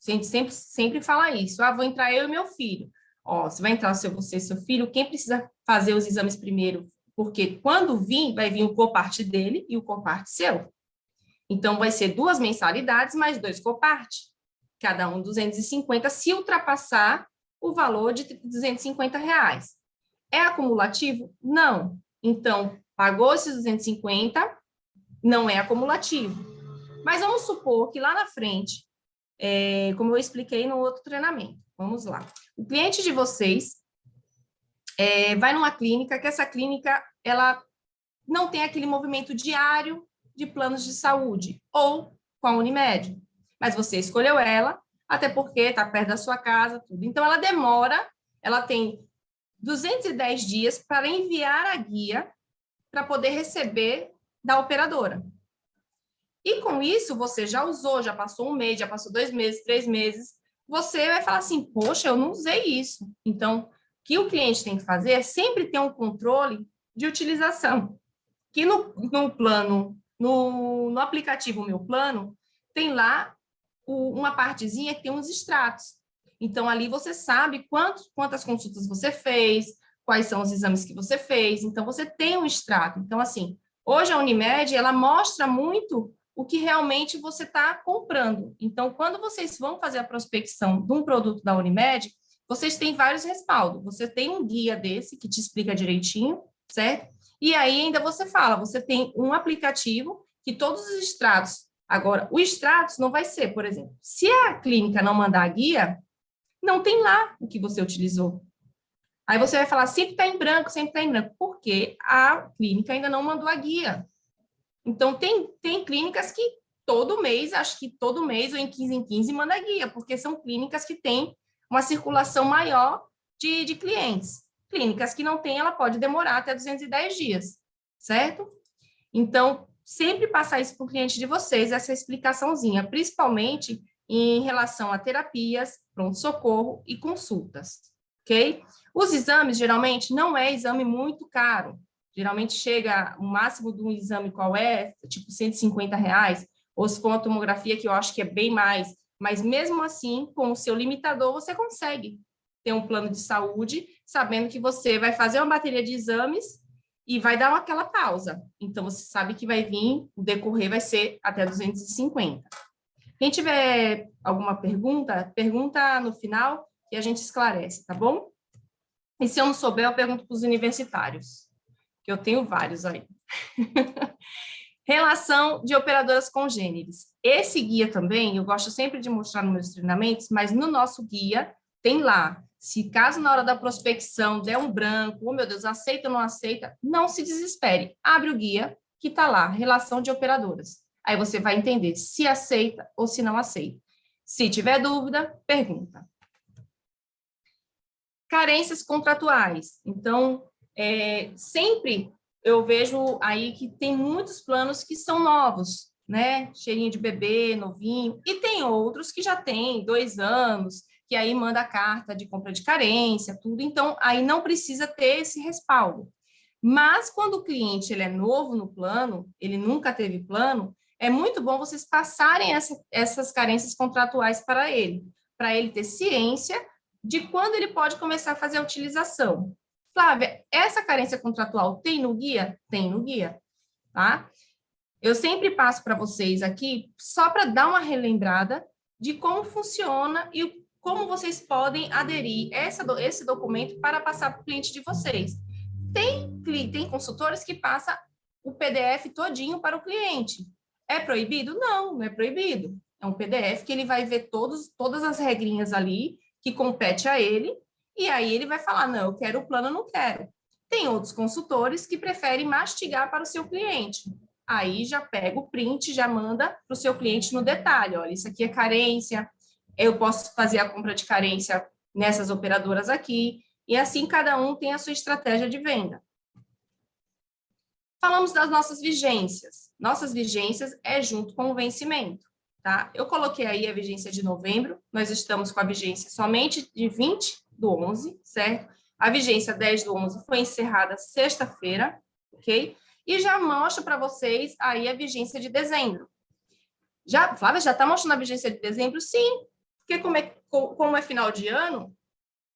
A gente sempre fala isso. Ah, vou entrar eu e meu filho. Ó, se vai entrar você e seu filho, quem precisa fazer os exames primeiro? Porque quando vai vir o Copart dele e o Copart seu. Então, vai ser 2 mensalidades mais 2 Copart. Cada um 250, se ultrapassar o valor de R$250. É acumulativo? Não. Então, pagou esses 250, não é acumulativo. Mas vamos supor que lá na frente, como eu expliquei no outro treinamento, vamos lá. O cliente de vocês vai numa clínica, que essa clínica ela não tem aquele movimento diário de planos de saúde, ou com a Unimed. Mas você escolheu ela, até porque está perto da sua casa, tudo. Então, ela demora, ela tem 210 dias para enviar a guia para poder receber da operadora. E com isso, você já usou, já passou 1 mês, já passou 2 meses, 3 meses, você vai falar assim, poxa, eu não usei isso. Então, o que o cliente tem que fazer é sempre ter um controle de utilização. Que no plano, no aplicativo Meu Plano, tem lá uma partezinha que tem uns extratos. Então, ali você sabe quantas consultas você fez, quais são os exames que você fez. Então, você tem um extrato. Então, assim, hoje a Unimed, ela mostra muito o que realmente você está comprando. Então, quando vocês vão fazer a prospecção de um produto da Unimed, vocês têm vários respaldos. Você tem um guia desse que te explica direitinho, certo? E aí ainda você fala, você tem um aplicativo que todos os extratos... Agora, o extratos não vai ser, por exemplo, se a clínica não mandar a guia, não tem lá o que você utilizou. Aí você vai falar, sempre está em branco, porque a clínica ainda não mandou a guia. Então, tem clínicas que todo mês, acho que todo mês ou em 15 manda a guia, porque são clínicas que têm uma circulação maior de clientes. Clínicas que não tem, ela pode demorar até 210 dias, certo? Então, sempre passar isso para o cliente de vocês, essa explicaçãozinha, principalmente em relação a terapias, pronto-socorro e consultas, ok? Os exames, geralmente, não é exame muito caro. Geralmente chega, o máximo de um exame qual é? Tipo R$150, ou se for uma tomografia, que eu acho que é bem mais, Mas mesmo assim, com o seu limitador, você consegue ter um plano de saúde, sabendo que você vai fazer uma bateria de exames e vai dar aquela pausa. Então, você sabe que vai vir, o decorrer vai ser até 250. Quem tiver alguma pergunta, pergunta no final e a gente esclarece, tá bom? E se eu não souber, eu pergunto para os universitários, que eu tenho vários aí. Relação de operadoras congêneres. Esse guia também, eu gosto sempre de mostrar nos meus treinamentos, mas no nosso guia tem lá. Se caso na hora da prospecção der um branco, oh meu Deus, aceita ou não aceita, não se desespere. Abre o guia que está lá, relação de operadoras. Aí você vai entender se aceita ou se não aceita. Se tiver dúvida, pergunta. Carências contratuais. Então, sempre eu vejo aí que tem muitos planos que são novos, né? Cheirinho de bebê, novinho, e tem outros que já têm 2 anos, que aí manda a carta de compra de carência, tudo, então aí não precisa ter esse respaldo. Mas quando o cliente ele é novo no plano, ele nunca teve plano, é muito bom vocês passarem essas carências contratuais para ele ter ciência de quando ele pode começar a fazer a utilização. Flávia, essa carência contratual tem no guia? Tem no guia, tá? Eu sempre passo para vocês aqui, só para dar uma relembrada de como funciona e como vocês podem aderir esse documento para passar para o cliente de vocês. Tem consultores que passam o PDF todinho para o cliente. É proibido? Não, não é proibido. É um PDF que ele vai ver todas as regrinhas ali que compete a ele, e aí ele vai falar, não, eu quero o plano, eu não quero. Tem outros consultores que preferem mastigar para o seu cliente. Aí já pega o print, já manda para o seu cliente no detalhe. Olha, isso aqui é carência, eu posso fazer a compra de carência nessas operadoras aqui, e assim cada um tem a sua estratégia de venda. Falamos das nossas vigências. Nossas vigências é junto com o vencimento, tá? Eu coloquei aí a vigência de novembro, nós estamos com a vigência somente de 20/11, certo? A vigência 10/11 foi encerrada sexta-feira, ok? E já mostro para vocês aí a vigência de dezembro. Flávia, já está mostrando a vigência de dezembro? Sim, porque como é final de ano,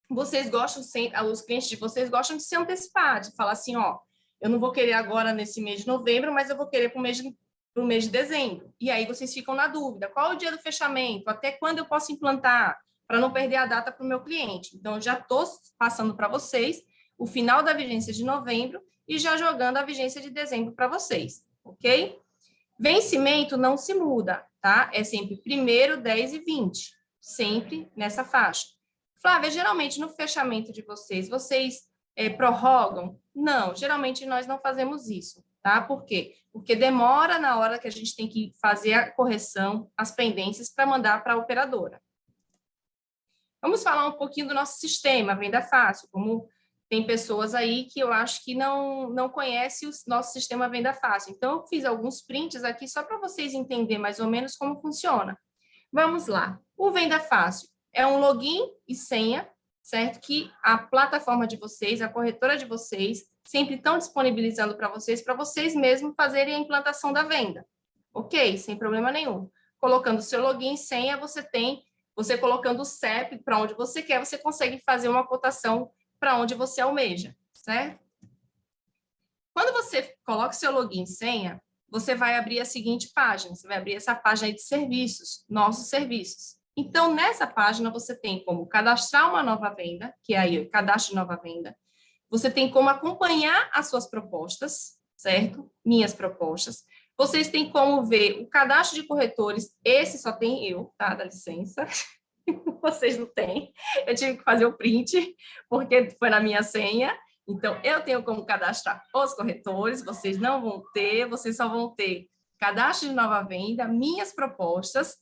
vocês gostam, os clientes de vocês gostam de se antecipar, de falar assim, ó, eu não vou querer agora nesse mês de novembro, mas eu vou querer para o mês de dezembro. E aí vocês ficam na dúvida, qual é o dia do fechamento? Até quando eu posso implantar? Para não perder a data para o meu cliente. Então, eu já estou passando para vocês o final da vigência de novembro e já jogando a vigência de dezembro para vocês, ok? Vencimento não se muda, tá? É sempre 1º, 10 e 20, sempre nessa faixa. Flávia, geralmente no fechamento de vocês prorrogam? Não, geralmente nós não fazemos isso, tá? Por quê? Porque demora na hora que a gente tem que fazer a correção, as pendências para mandar para a operadora. Vamos falar um pouquinho do nosso sistema, Venda Fácil, como tem pessoas aí que eu acho que não conhecem o nosso sistema Venda Fácil. Então, eu fiz alguns prints aqui só para vocês entenderem mais ou menos como funciona. Vamos lá. O Venda Fácil é um login e senha, certo? Que a plataforma de vocês, a corretora de vocês, sempre estão disponibilizando para vocês mesmos fazerem a implantação da venda. Ok? Sem problema nenhum. Colocando o seu login e senha, você colocando o CEP para onde você quer, você consegue fazer uma cotação para onde você almeja, certo? Quando você coloca o seu login e senha, você vai abrir a seguinte página, você vai abrir essa página aí de serviços, nossos serviços. Então, nessa página, você tem como cadastrar uma nova venda, que é aí o cadastro de nova venda. Você tem como acompanhar as suas propostas, certo? Minhas propostas. Vocês têm como ver o cadastro de corretores, esse só tem eu, tá? Dá licença. Vocês não têm. Eu tive que fazer o print, porque foi na minha senha. Então, eu tenho como cadastrar os corretores, vocês não vão ter, vocês só vão ter cadastro de nova venda, minhas propostas,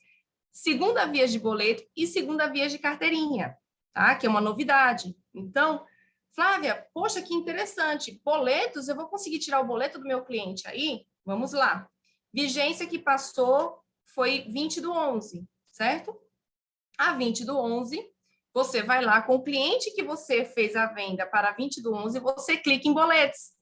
segunda via de boleto e segunda via de carteirinha, tá? Que é uma novidade. Então, Flávia, poxa, que interessante. Boletos, eu vou conseguir tirar o boleto do meu cliente aí? Vamos lá. Vigência que passou foi 20/11, certo? A 20/11, você vai lá com o cliente que você fez a venda para 20/11, você clica em boletos.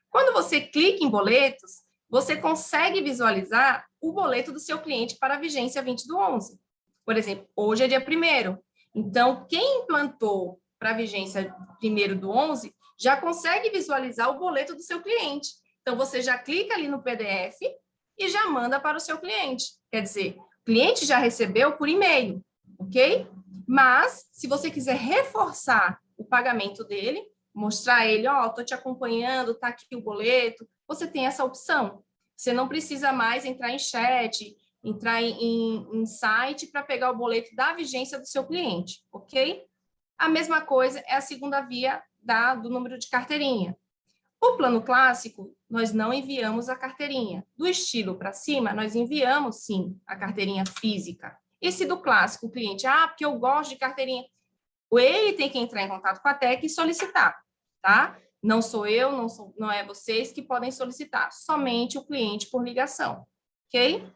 Quando você clica em boletos, você consegue visualizar o boleto do seu cliente para a vigência 20/11. Por exemplo, hoje é dia 1º. Então, quem implantou para a vigência 1º do 11 já consegue visualizar o boleto do seu cliente. Então, você já clica ali no PDF e já manda para o seu cliente. Quer dizer, o cliente já recebeu por e-mail, ok? Mas, se você quiser reforçar o pagamento dele, mostrar a ele, ó, estou te acompanhando, está aqui o boleto, você tem essa opção. Você não precisa mais entrar em chat, entrar em site para pegar o boleto da vigência do seu cliente, ok? A mesma coisa é a segunda via do número de carteirinha. O plano clássico, nós não enviamos a carteirinha. Do estilo para cima, nós enviamos, sim, a carteirinha física. E se do clássico o cliente, porque eu gosto de carteirinha, ele tem que entrar em contato com a TEC e solicitar, tá? Não sou eu, não é vocês que podem solicitar, somente o cliente por ligação, ok?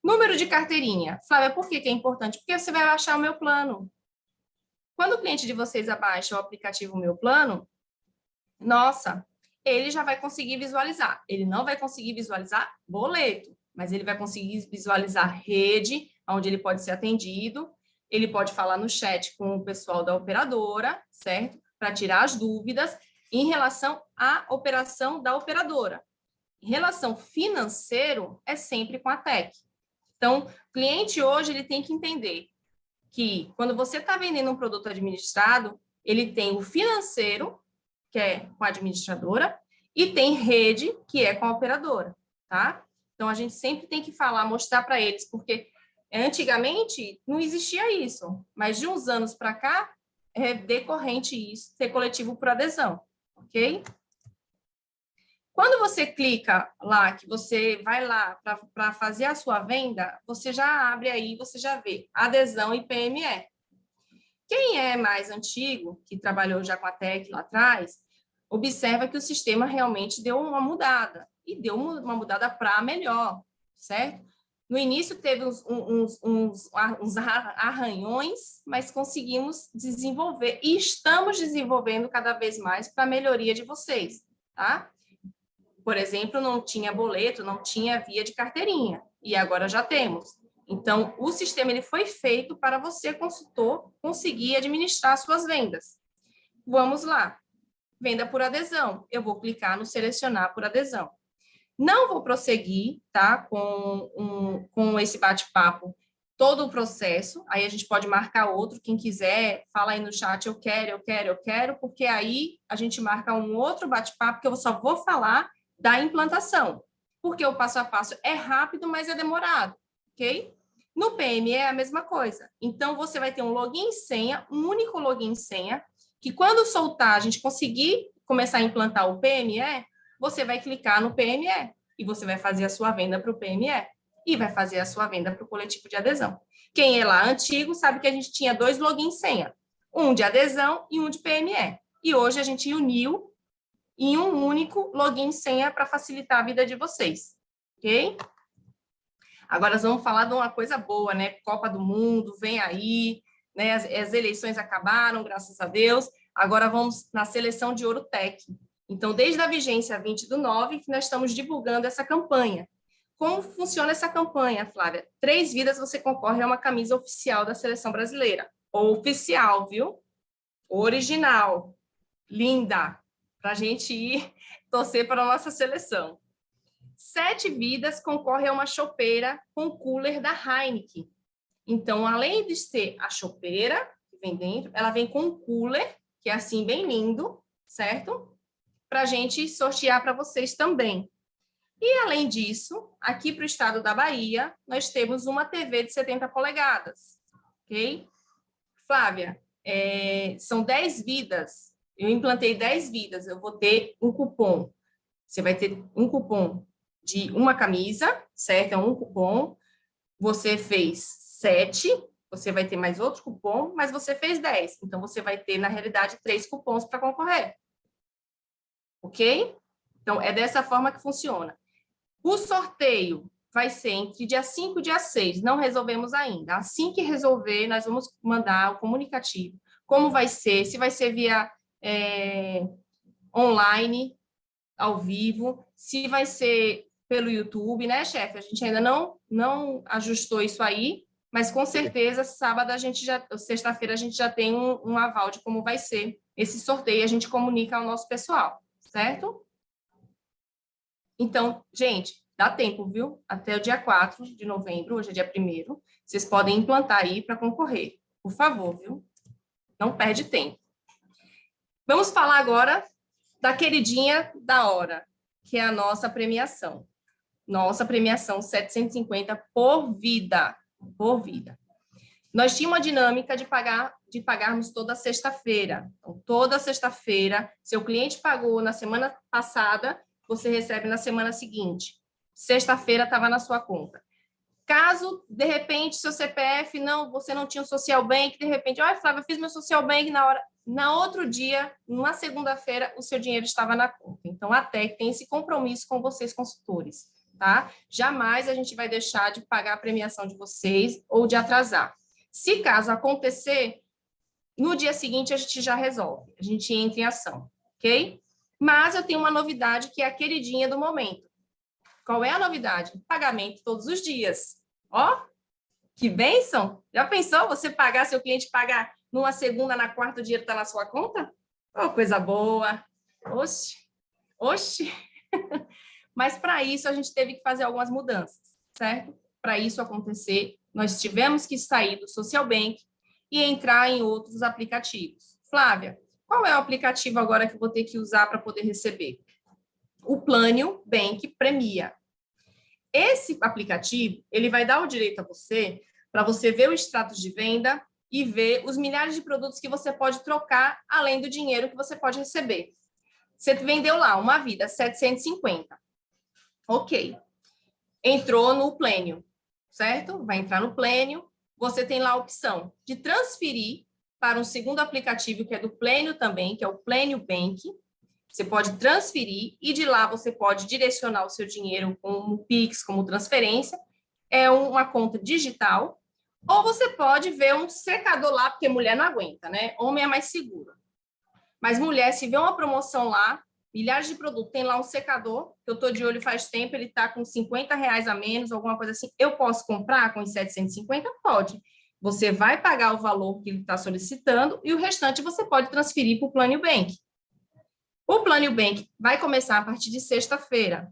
Número de carteirinha. Flávia, por que é importante? Porque você vai baixar o meu plano. Quando o cliente de vocês abaixa o aplicativo Meu Plano, nossa, ele já vai conseguir visualizar. Ele não vai conseguir visualizar boleto, mas ele vai conseguir visualizar rede, onde ele pode ser atendido. Ele pode falar no chat com o pessoal da operadora, certo? Para tirar as dúvidas em relação à operação da operadora. Em relação financeiro, é sempre com a TEC. Então, o cliente hoje ele tem que entender que quando você está vendendo um produto administrado, ele tem o financeiro, que é com a administradora, e tem rede, que é com a operadora, tá? Então, a gente sempre tem que falar, mostrar para eles, porque antigamente não existia isso, mas de uns anos para cá é decorrente isso, ser coletivo por adesão, ok? Quando você clica lá, que você vai lá para fazer a sua venda, você já abre aí, você já vê adesão e PME. Quem é mais antigo, que trabalhou já com a TEC lá atrás, observa que o sistema realmente deu uma mudada, e deu uma mudada para melhor, certo? No início teve uns arranhões, mas conseguimos desenvolver, e estamos desenvolvendo cada vez mais para a melhoria de vocês, tá? Por exemplo, não tinha boleto, não tinha via de carteirinha, e agora já temos. Então, o sistema ele foi feito para você, consultor, conseguir administrar suas vendas. Vamos lá. Venda por adesão. Eu vou clicar no selecionar por adesão. Não vou prosseguir, tá, com esse bate-papo, todo o processo. Aí a gente pode marcar outro, quem quiser, fala aí no chat, eu quero, porque aí a gente marca um outro bate-papo, que eu só vou falar da implantação, porque o passo a passo é rápido, mas é demorado, ok? No PME é a mesma coisa. Então, você vai ter um login e senha, um único login e senha, que quando soltar, a gente conseguir começar a implantar o PME, você vai clicar no PME e você vai fazer a sua venda para o PME e vai fazer a sua venda para o coletivo de adesão. Quem é lá antigo sabe que a gente tinha 2 login e senha, um de adesão e um de PME. E hoje a gente uniu em um único login e senha para facilitar a vida de vocês, ok? Agora nós vamos falar de uma coisa boa, né? Copa do Mundo, vem aí, né? As eleições acabaram, graças a Deus. Agora vamos na seleção de Ouro Tech. Então, desde a vigência 20/9, que nós estamos divulgando essa campanha. Como funciona essa campanha, Flávia? 3 vidas você concorre a uma camisa oficial da seleção brasileira. Oficial, viu? Original. Linda. Para a gente ir torcer para a nossa seleção. 7 vidas concorrem a uma chopeira com cooler da Heineken. Então, além de ser a chopeira, que vem dentro, ela vem com um cooler, que é assim, bem lindo, certo? Para a gente sortear para vocês também. E, além disso, aqui para o estado da Bahia, nós temos uma TV de 70 polegadas, ok? Flávia, são 10 vidas. Eu implantei 10 vidas, eu vou ter um cupom. Você vai ter um cupom de uma camisa, certo? É um cupom. Você fez 7, você vai ter mais outro cupom, mas você fez 10. Então, você vai ter, na realidade, 3 cupons para concorrer. Ok? Então, é dessa forma que funciona. O sorteio vai ser entre dia 5 e dia 6. Não resolvemos ainda. Assim que resolver, nós vamos mandar o comunicativo. Como vai ser? Se vai ser via online, ao vivo, se vai ser pelo YouTube, né, chefe? A gente ainda não ajustou isso aí, mas com certeza sexta-feira a gente já tem um aval de como vai ser esse sorteio, a gente comunica ao nosso pessoal, certo? Então, gente, dá tempo, viu? Até o dia 4 de novembro, hoje é dia 1º, vocês podem implantar aí para concorrer. Por favor, viu? Não perde tempo. Vamos falar agora da queridinha da hora, que é a nossa premiação. Nossa premiação 750 por vida. Por vida. Nós tínhamos uma dinâmica de pagarmos toda sexta-feira. Então, toda sexta-feira, seu cliente pagou na semana passada, você recebe na semana seguinte. Sexta-feira estava na sua conta. Caso, de repente, seu CPF, você não tinha o Social Bank, de repente, olha, Flávia, eu fiz meu Social Bank na hora. Na outro dia, numa segunda-feira, o seu dinheiro estava na conta. Então, a TEC tem esse compromisso com vocês, consultores, tá? Jamais a gente vai deixar de pagar a premiação de vocês ou de atrasar. Se caso acontecer, no dia seguinte a gente já resolve, a gente entra em ação, ok? Mas eu tenho uma novidade que é a queridinha do momento. Qual é a novidade? Pagamento todos os dias. Ó, que bênção! Já pensou você pagar, seu cliente pagar numa segunda, na quarta, o dinheiro está na sua conta? Oh, coisa boa! Oxe, oxe! Mas para isso a gente teve que fazer algumas mudanças, certo? Para isso acontecer, nós tivemos que sair do Social Bank e entrar em outros aplicativos. Flávia, qual é o aplicativo agora que eu vou ter que usar para poder receber? O Plânio Bank Premia. Esse aplicativo, ele vai dar o direito a você, para você ver o status de venda e ver os milhares de produtos que você pode trocar, além do dinheiro que você pode receber. Você vendeu lá uma vida, 750. Ok. Entrou no Plênio, certo? Vai entrar no Plênio, você tem lá a opção de transferir para um segundo aplicativo, que é do Plênio também, que é o Plênio Bank. Você pode transferir e de lá você pode direcionar o seu dinheiro como Pix, como transferência. É uma conta digital. Ou você pode ver um secador lá, porque mulher não aguenta, né? Homem é mais seguro. Mas mulher, se vê uma promoção lá, milhares de produtos, tem lá um secador, que eu estou de olho faz tempo, ele está com R$50 a menos, alguma coisa assim. Eu posso comprar com os 750? Pode. Você vai pagar o valor que ele está solicitando e o restante você pode transferir para o Plânio Bank. O Plânio Bank vai começar a partir de sexta-feira.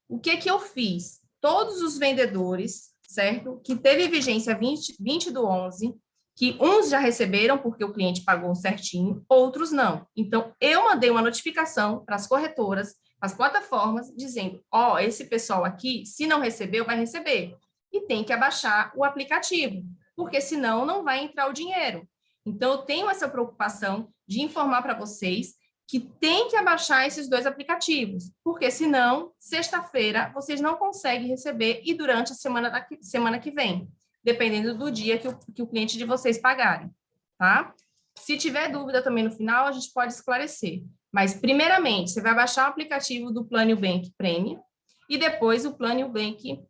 O que que eu fiz? Todos os vendedores, certo? Que teve vigência 20/11, que uns já receberam porque o cliente pagou certinho, outros não. Então, eu mandei uma notificação para as corretoras, as plataformas, dizendo, ó, esse pessoal aqui, se não recebeu, vai receber. E tem que abaixar o aplicativo, porque senão não vai entrar o dinheiro. Então, eu tenho essa preocupação de informar para vocês que tem que abaixar esses dois aplicativos, porque senão, sexta-feira, vocês não conseguem receber e durante a semana que vem, dependendo do dia que o cliente de vocês pagarem, tá? Se tiver dúvida também no final, a gente pode esclarecer. Mas, primeiramente, você vai baixar o aplicativo do Plânio Bank Premium e depois o Plânio Bank,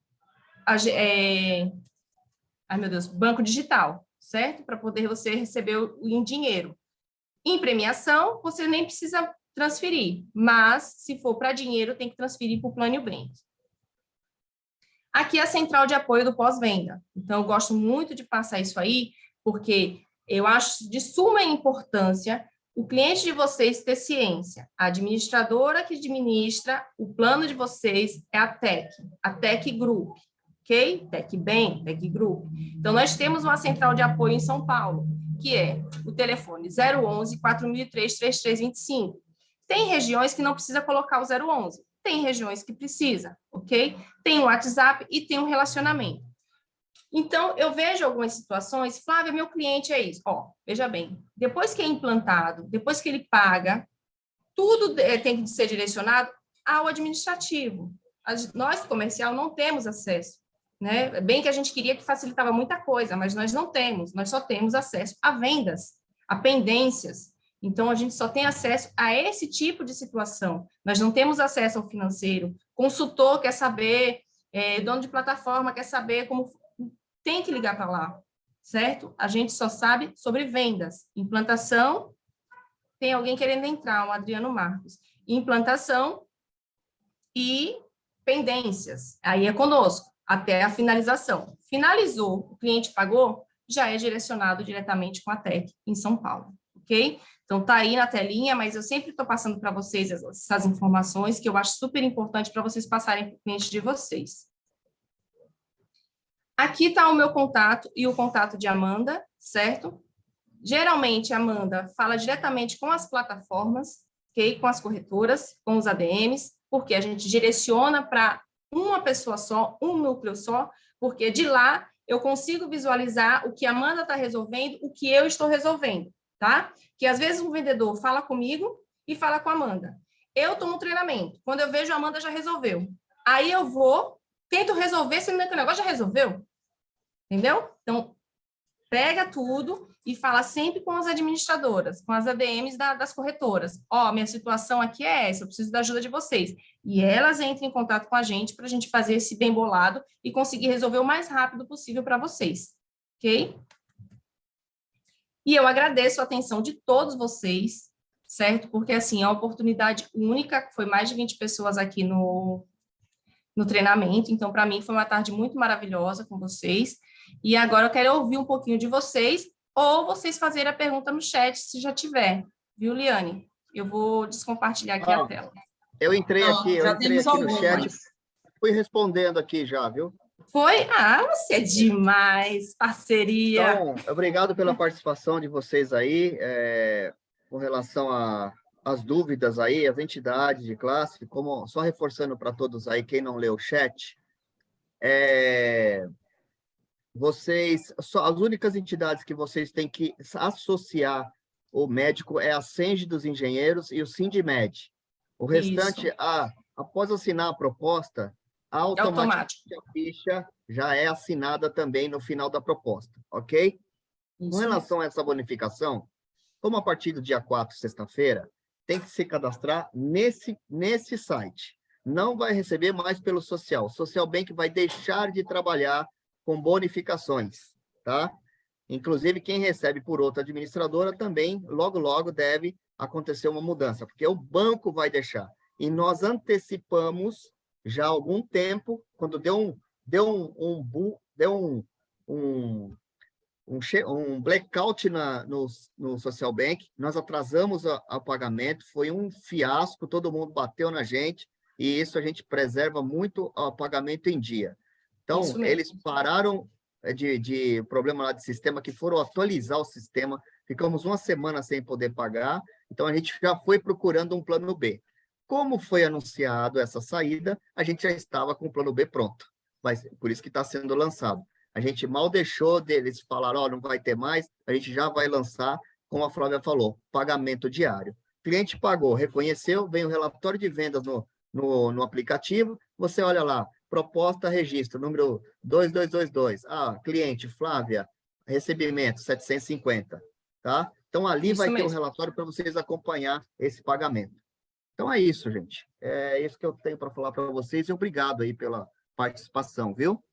Banco Digital, certo? Para poder você receber em dinheiro. Em premiação, você nem precisa transferir, mas se for para dinheiro, tem que transferir para o Plânio Bank. Aqui é a central de apoio do pós-venda. Então, eu gosto muito de passar isso aí, porque eu acho de suma importância o cliente de vocês ter ciência. A administradora que administra o plano de vocês é a TEC Group, ok? TEC Bank, TEC Group. Então, nós temos uma central de apoio em São Paulo, que é o telefone 011 4003 3325. Tem regiões que não precisa colocar o 011, tem regiões que precisa, ok? Tem o WhatsApp e tem um relacionamento. Então, eu vejo algumas situações, Flávia, meu cliente é isso. Ó, veja bem, depois que é implantado, depois que ele paga, tudo tem que ser direcionado ao administrativo. Nós, comercial, não temos acesso, né? Bem que a gente queria que facilitava muita coisa, mas nós não temos, nós só temos acesso a vendas, a pendências. Então, a gente só tem acesso a esse tipo de situação. Nós não temos acesso ao financeiro. Consultor quer saber, dono de plataforma quer saber como... Tem que ligar para lá, certo? A gente só sabe sobre vendas. Implantação, tem alguém querendo entrar, o Adriano Marcos. Implantação e pendências. Aí é conosco. até a finalização. Finalizou, o cliente pagou, já é direcionado diretamente com a TEC em São Paulo, ok? Então, tá aí na telinha, mas eu sempre estou passando para vocês essas informações que eu acho super importante para vocês passarem para o cliente de vocês. Aqui está o meu contato e o contato de Amanda, certo? Geralmente, a Amanda fala diretamente com as plataformas, ok? Com as corretoras, com os ADMs, porque a gente direciona para uma pessoa só, um núcleo só, porque de lá eu consigo visualizar o que a Amanda está resolvendo, o que eu estou resolvendo, tá? Que às vezes um vendedor fala comigo e fala com a Amanda. Eu estou no treinamento, quando eu vejo a Amanda já resolveu. Aí eu vou, tento resolver, sendo que o negócio já resolveu. Entendeu? Então, pega tudo e fala sempre com as administradoras, com as ADMs das corretoras. Ó, minha situação aqui é essa, eu preciso da ajuda de vocês. E elas entram em contato com a gente para a gente fazer esse bem bolado e conseguir resolver o mais rápido possível para vocês. Ok? E eu agradeço a atenção de todos vocês, certo? Porque, assim, é uma oportunidade única, foi mais de 20 pessoas aqui no treinamento, então, para mim, foi uma tarde muito maravilhosa com vocês. E agora eu quero ouvir um pouquinho de vocês, ou vocês fazerem a pergunta no chat, se já tiver. Viu, Liane? Eu vou descompartilhar aqui a tela. Eu entrei aqui no chat, algumas. fui respondendo aqui já, viu? Foi? Ah, você é demais, parceria. Então, obrigado pela participação de vocês aí, com relação às dúvidas aí, as entidades de classe, como, só reforçando para todos aí, quem não leu o chat, as únicas entidades que vocês têm que associar o médico é a Senge dos Engenheiros e o Sindimed. O restante, após assinar a proposta, automaticamente a ficha já é assinada também no final da proposta, ok? Isso. Com relação a essa bonificação, como a partir do dia 4, sexta-feira, tem que se cadastrar nesse site. Não vai receber mais pelo Social. O Social Bank vai deixar de trabalhar com bonificações, tá? Inclusive, quem recebe por outra administradora também, logo, logo, deve acontecer uma mudança, porque o banco vai deixar. E nós antecipamos já há algum tempo, quando deu um blackout no Social Bank, nós atrasamos o pagamento, foi um fiasco, todo mundo bateu na gente, e isso a gente preserva muito o pagamento em dia. Então, eles pararam de problema lá de sistema, que foram atualizar o sistema, ficamos uma semana sem poder pagar, então a gente já foi procurando um plano B. Como foi anunciado essa saída, a gente já estava com o plano B pronto, mas por isso que está sendo lançado. A gente mal deixou deles falar, não vai ter mais, a gente já vai lançar, como a Flávia falou, pagamento diário. Cliente pagou, reconheceu, vem o relatório de vendas no aplicativo, você olha lá, proposta, registro, número 2222. Cliente, Flávia, recebimento, 750, tá? Então, ali vai ter um relatório para vocês acompanhar esse pagamento. Então, é isso, gente. É isso que eu tenho para falar para vocês e obrigado aí pela participação, viu?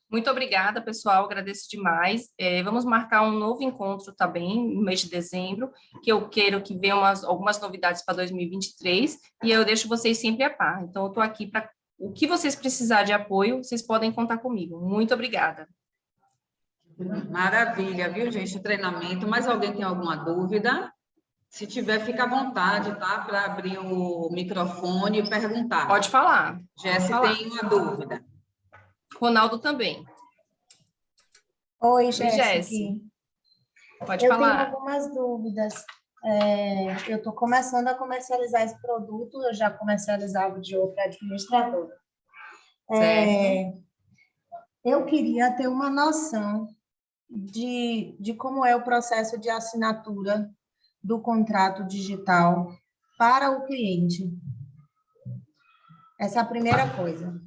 Muito obrigada, pessoal, agradeço demais. Vamos marcar um novo encontro também, no mês de dezembro, que eu quero que venham algumas novidades para 2023, e eu deixo vocês sempre a par. Então, eu estou aqui para o que vocês precisarem de apoio, vocês podem contar comigo. Muito obrigada. Maravilha, viu, gente, o treinamento. Mais alguém tem alguma dúvida? Se tiver, fica à vontade, tá? Para abrir o microfone e perguntar. Pode falar. Jéssica tem uma dúvida. Ronaldo também. Oi, Jéssica. Pode falar. Eu tenho algumas dúvidas. Eu estou começando a comercializar esse produto, eu já comercializava de outra administradora. Eu queria ter uma noção de como é o processo de assinatura do contrato digital para o cliente. Essa é a primeira coisa.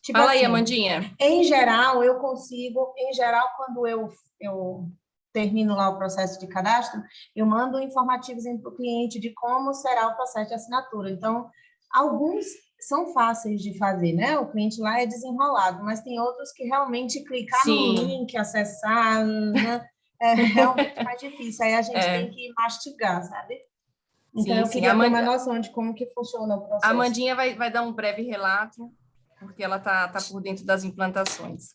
Tipo Fala assim, aí, Amandinha. Em geral, quando eu termino lá o processo de cadastro, eu mando informativos para o cliente de como será o processo de assinatura. Então, alguns são fáceis de fazer, né? O cliente lá é desenrolado, mas tem outros que realmente clicar no link, acessar, né? É realmente mais difícil. Aí a gente tem que mastigar, sabe? Então, eu queria ter uma noção de como que funciona o processo. A Amandinha vai dar um breve relato. porque ela tá por dentro das implantações.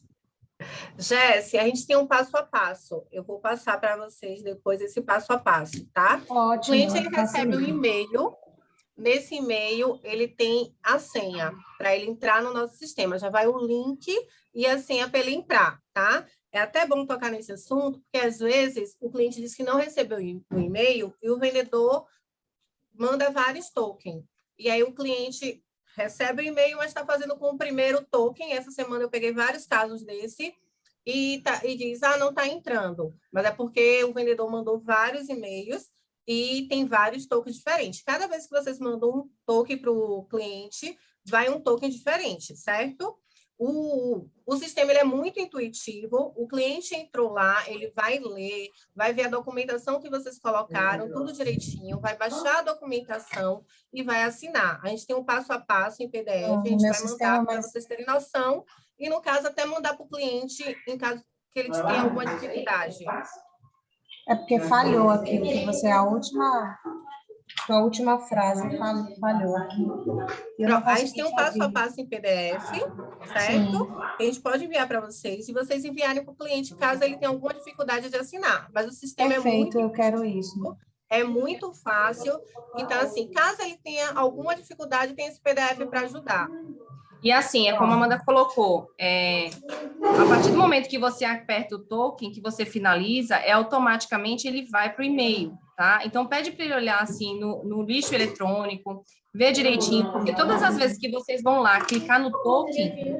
Jéssica, a gente tem um passo a passo. Eu vou passar para vocês depois esse passo a passo, tá? O Ótimo. cliente ele recebe um facilita. e-mail. Nesse e-mail, ele tem a senha para ele entrar no nosso sistema. Já vai o link e a senha para ele entrar, tá? É até bom tocar nesse assunto, porque às vezes o cliente diz que não recebeu o e-mail e o vendedor manda vários tokens. E aí o cliente recebe o e-mail, mas está fazendo com o primeiro token. Essa semana eu peguei vários casos desse e diz, não está entrando. Mas é porque o vendedor mandou vários e-mails e tem vários tokens diferentes. Cada vez que vocês mandam um token para o cliente, vai um token diferente, certo? O sistema ele é muito intuitivo, o cliente entrou lá, ele vai ler, vai ver a documentação que vocês colocaram, tudo direitinho, vai baixar a documentação e vai assinar. A gente tem um passo a passo em PDF, a gente vai mandar para vocês terem noção, e no caso até mandar para o cliente, em caso que ele tenha alguma dificuldade. É porque falhou aqui, que você, a última frase falhou aqui. A gente tem um passo a passo em PDF, certo? Sim. A gente pode enviar para vocês, e vocês enviarem para o cliente, caso ele tenha alguma dificuldade de assinar. Mas o sistema Perfeito, eu quero isso. É muito fácil. Então, assim, caso ele tenha alguma dificuldade, tem esse PDF para ajudar. E assim, é como a Amanda colocou, a partir do momento que você aperta o token, que você finaliza, automaticamente ele vai para o e-mail, tá? Então, pede para ele olhar assim no lixo eletrônico, ver direitinho, porque todas as vezes que vocês vão lá clicar no token,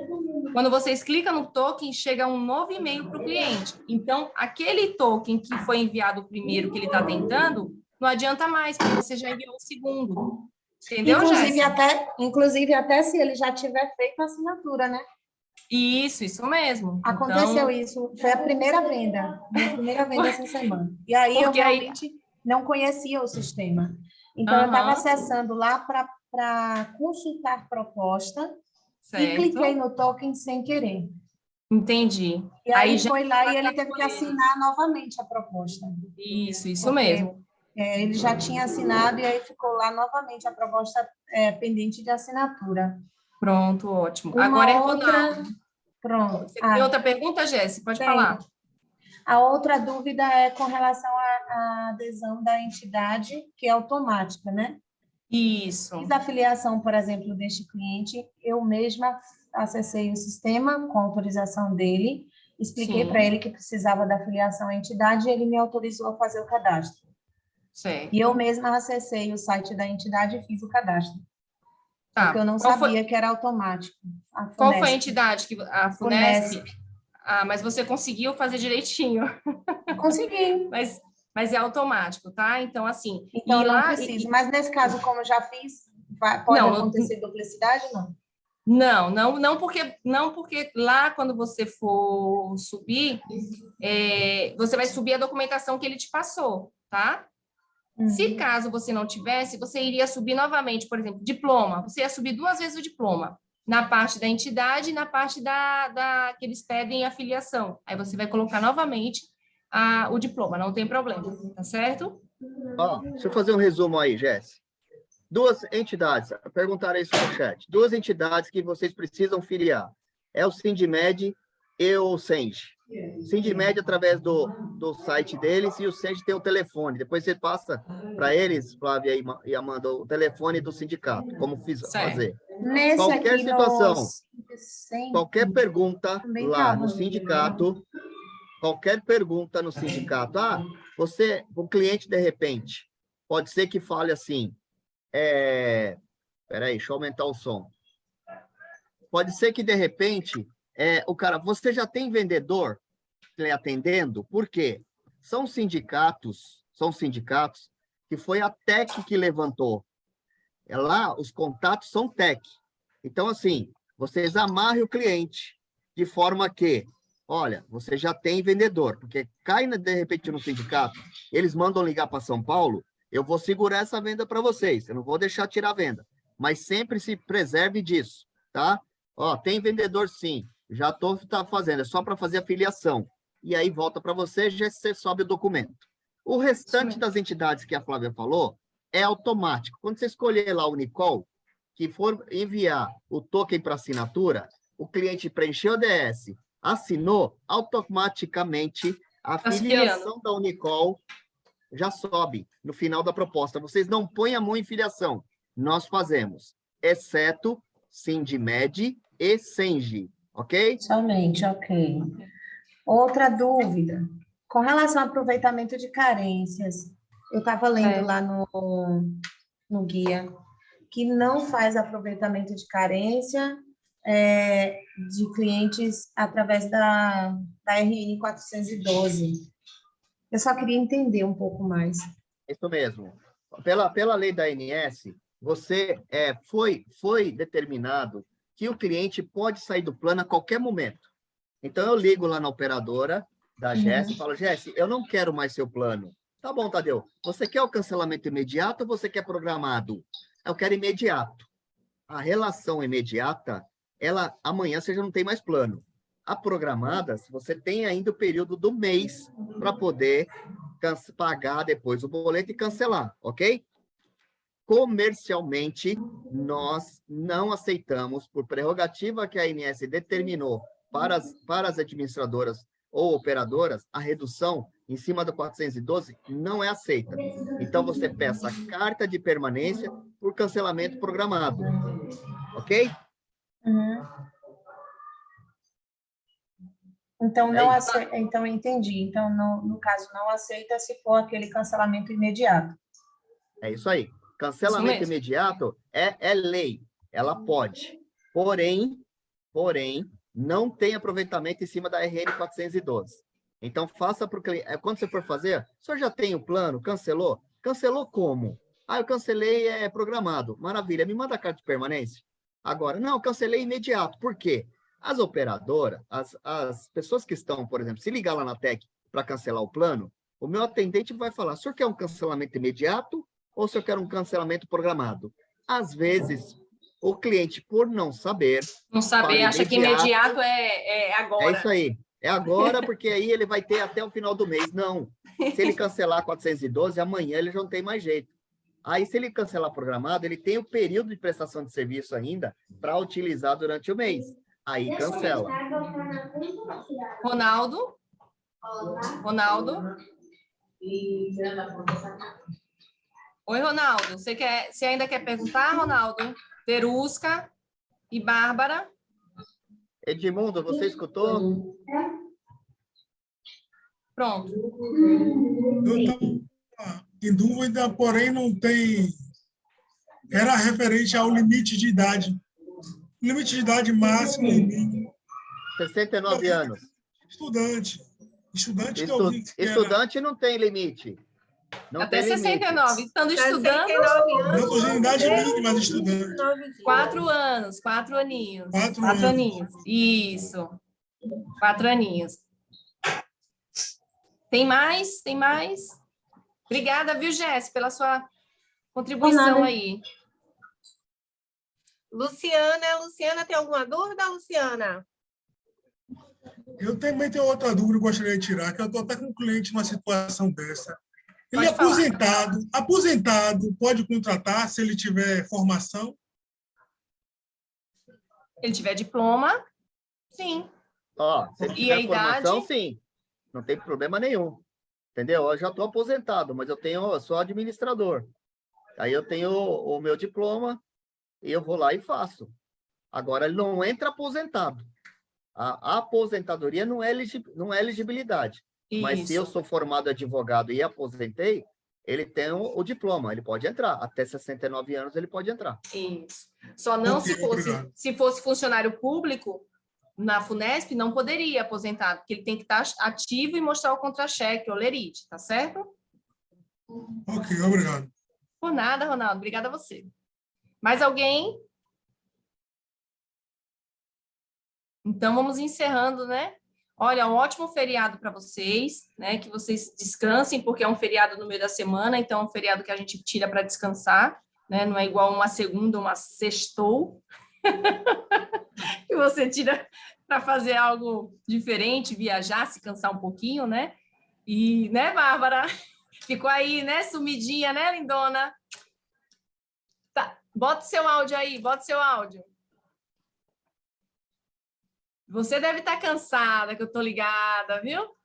quando vocês clicam no token, chega um novo e-mail para o cliente. Então, aquele token que foi enviado primeiro, que ele está tentando, não adianta mais, porque você já enviou o segundo. Entendeu, inclusive, até se ele já tiver feito a assinatura, né? Isso mesmo. Aconteceu isso, foi a primeira venda essa semana. E aí eu realmente não conhecia o sistema. Então, eu estava acessando lá para consultar proposta, certo, e cliquei no token sem querer. Entendi. E aí foi lá e ele teve que assinar novamente a proposta. Isso mesmo. Ele já tinha assinado e aí ficou lá novamente a proposta pendente de assinatura. Pronto, ótimo. Agora é Ronaldo. Pronto. Você tem outra pergunta, Jéssica? Pode falar. A outra dúvida é com relação à adesão da entidade, que é automática, né? Isso. Fiz a afiliação, por exemplo, deste cliente, eu mesma acessei o sistema com autorização dele, expliquei para ele que precisava da afiliação à entidade e ele me autorizou a fazer o cadastro. Certo. E eu mesma acessei o site da entidade e fiz o cadastro. Tá. Porque eu não sabia que era automático. Qual foi a entidade? A Funesp? Mas você conseguiu fazer direitinho. Consegui. Mas é automático, tá? Então, assim... Então, não preciso. Mas, nesse caso, como eu já fiz, pode acontecer duplicidade, não? Não porque lá, quando você for subir, você vai subir a documentação que ele te passou, tá? Se caso você não tivesse, você iria subir novamente, por exemplo, diploma. Você ia subir 2 vezes o diploma, na parte da entidade e na parte que eles pedem a filiação. Aí você vai colocar novamente o diploma, não tem problema, tá certo? Deixa eu fazer um resumo aí, Jéssica. 2 entidades, perguntaram isso no chat. 2 entidades que vocês precisam filiar. É o Sindmed e o Senge. Sindmed através do site deles e o Senge tem o telefone. Depois você passa para eles, Flávia e Amanda, o telefone do sindicato, como fazer. Qualquer situação, qualquer pergunta lá no sindicato, o cliente, de repente, pode ser que fale assim, peraí, deixa eu aumentar o som. Pode ser que, de repente, o cara, você já tem vendedor atendendo? Por quê? São sindicatos que foi a TEC que levantou. Lá, os contatos são TEC. Então, assim, vocês amarrem o cliente de forma que, olha, você já tem vendedor, porque cai, de repente, no sindicato, eles mandam ligar para São Paulo, eu vou segurar essa venda para vocês, eu não vou deixar tirar a venda, mas sempre se preserve disso, tá? Tem vendedor sim, já estou fazendo, é só para fazer a filiação, e aí volta para você, já você sobe o documento. O restante das entidades que a Flávia falou é automático. Quando você escolher lá o Nicol, que for enviar o token para assinatura, o cliente preencheu o DS, assinou, automaticamente a filiação da Unicol já sobe no final da proposta. Vocês não põem a mão em filiação. Nós fazemos, exceto Sindmed e Sengi, ok? Somente, ok. Outra dúvida. Com relação ao aproveitamento de carências, eu estava lendo lá no guia que não faz aproveitamento de carência de clientes através da RN 412. Eu só queria entender um pouco mais. Isso mesmo. Pela lei da ANS, foi determinado que o cliente pode sair do plano a qualquer momento. Então, eu ligo lá na operadora da GES e falo, GES, eu não quero mais seu plano. Tá bom, Tadeu. Você quer o cancelamento imediato ou você quer programado? Eu quero imediato. A relação imediata, amanhã você já não tem mais plano. A programada, você tem ainda o período do mês para poder pagar depois o boleto e cancelar, ok? Comercialmente, nós não aceitamos, por prerrogativa que a ANS determinou para as administradoras ou operadoras, a redução em cima do 412 não é aceita. Então, você peça carta de permanência por cancelamento programado, ok? Então, então, entendi. Então, no caso, não aceita se for aquele cancelamento imediato. É isso aí. Cancelamento imediato é lei. Ela pode. Porém, não tem aproveitamento em cima da RN 412. Então, faça para o cliente. Quando você for fazer, o senhor já tem o plano? Cancelou? Cancelou como? Eu cancelei programado. Maravilha. Me manda a carta de permanência. Agora, não, cancelei imediato. Por quê? As operadoras, as pessoas que estão, por exemplo, se ligar lá na TEC para cancelar o plano, o meu atendente vai falar, o senhor quer um cancelamento imediato ou o senhor quer um cancelamento programado? Às vezes, o cliente, por não saber... Não saber, acha que imediato é agora. É isso aí. É agora, porque aí ele vai ter até o final do mês. Não. Se ele cancelar 412, amanhã ele já não tem mais jeito. Aí, se ele cancelar programado, ele tem o período de prestação de serviço ainda para utilizar durante o mês. Aí cancela. Ronaldo? Oi, Ronaldo. Você ainda quer perguntar, Ronaldo? Verusca e Bárbara? Edmundo, você escutou? Pronto. Eu estava em dúvida, porém não tem... Era referente ao limite de idade. Limite de idade máximo e mínimo. 69 anos. Estudante que eu vi que estudante não tem limite. Não até tem 69. Limite. Estando estudando... Eu estou em idade mínima de estudante. 4 anos, 4 aninhos. 4 aninhos. Isso. 4 aninhos. Tem mais? Obrigada, viu, Jéssica, pela sua contribuição aí. Luciana, tem alguma dúvida, Luciana? Eu também tenho outra dúvida que eu gostaria de tirar, que eu estou até com um cliente numa situação dessa. Ele Pode falar. aposentado, pode contratar se ele tiver formação? Se ele tiver diploma, sim. Se ele E tiver a formação, idade? sim. Não tem problema nenhum. Entendeu? Eu já estou aposentado, mas eu sou administrador. Aí eu tenho o meu diploma e eu vou lá e faço. Agora, ele não entra aposentado. A aposentadoria não é elegibilidade. Isso. Mas se eu sou formado advogado e aposentei, ele tem o diploma, ele pode entrar. Até 69 anos ele pode entrar. Isso. Só não se fosse funcionário público, na FUNESP, não poderia aposentar, porque ele tem que estar ativo e mostrar o contra-cheque, o lerite, tá certo? Ok, obrigado. Por nada, Ronaldo. Obrigada a você. Mais alguém? Então, vamos encerrando, né? Olha, um ótimo feriado para vocês, né? Que vocês descansem, porque é um feriado no meio da semana, então é um feriado que a gente tira para descansar, né? Não é igual uma segunda, uma sextou, que você tira para fazer algo diferente, viajar, se cansar um pouquinho, né? E, né, Bárbara? Ficou aí, né? Sumidinha, né, lindona? Bota o seu áudio aí, bota o seu áudio. Você deve estar cansada, que eu tô ligada, viu?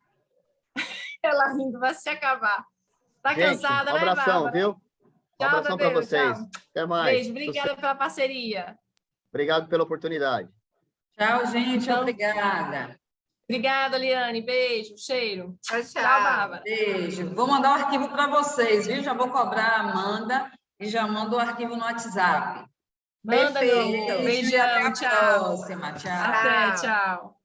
Ela rindo, vai se acabar. Tá Gente, cansada, um né, abração, Bárbara? viu? Um Tchau, abração para Tadeu, vocês. tchau. Até mais. Beijo, obrigada pela parceria. Obrigado pela oportunidade. Tchau, gente. Então- Obrigada. Obrigada, Liane. Beijo, cheiro. Tchau, Tchau, Bárbara. Beijo. Vou mandar o arquivo para vocês, viu? Já vou cobrar a Amanda e já mando o arquivo no WhatsApp. Manda, meu Perfeito. amor. Beijo e até Beijão, a tchau. próxima. Tchau. Até, Tchau. tchau.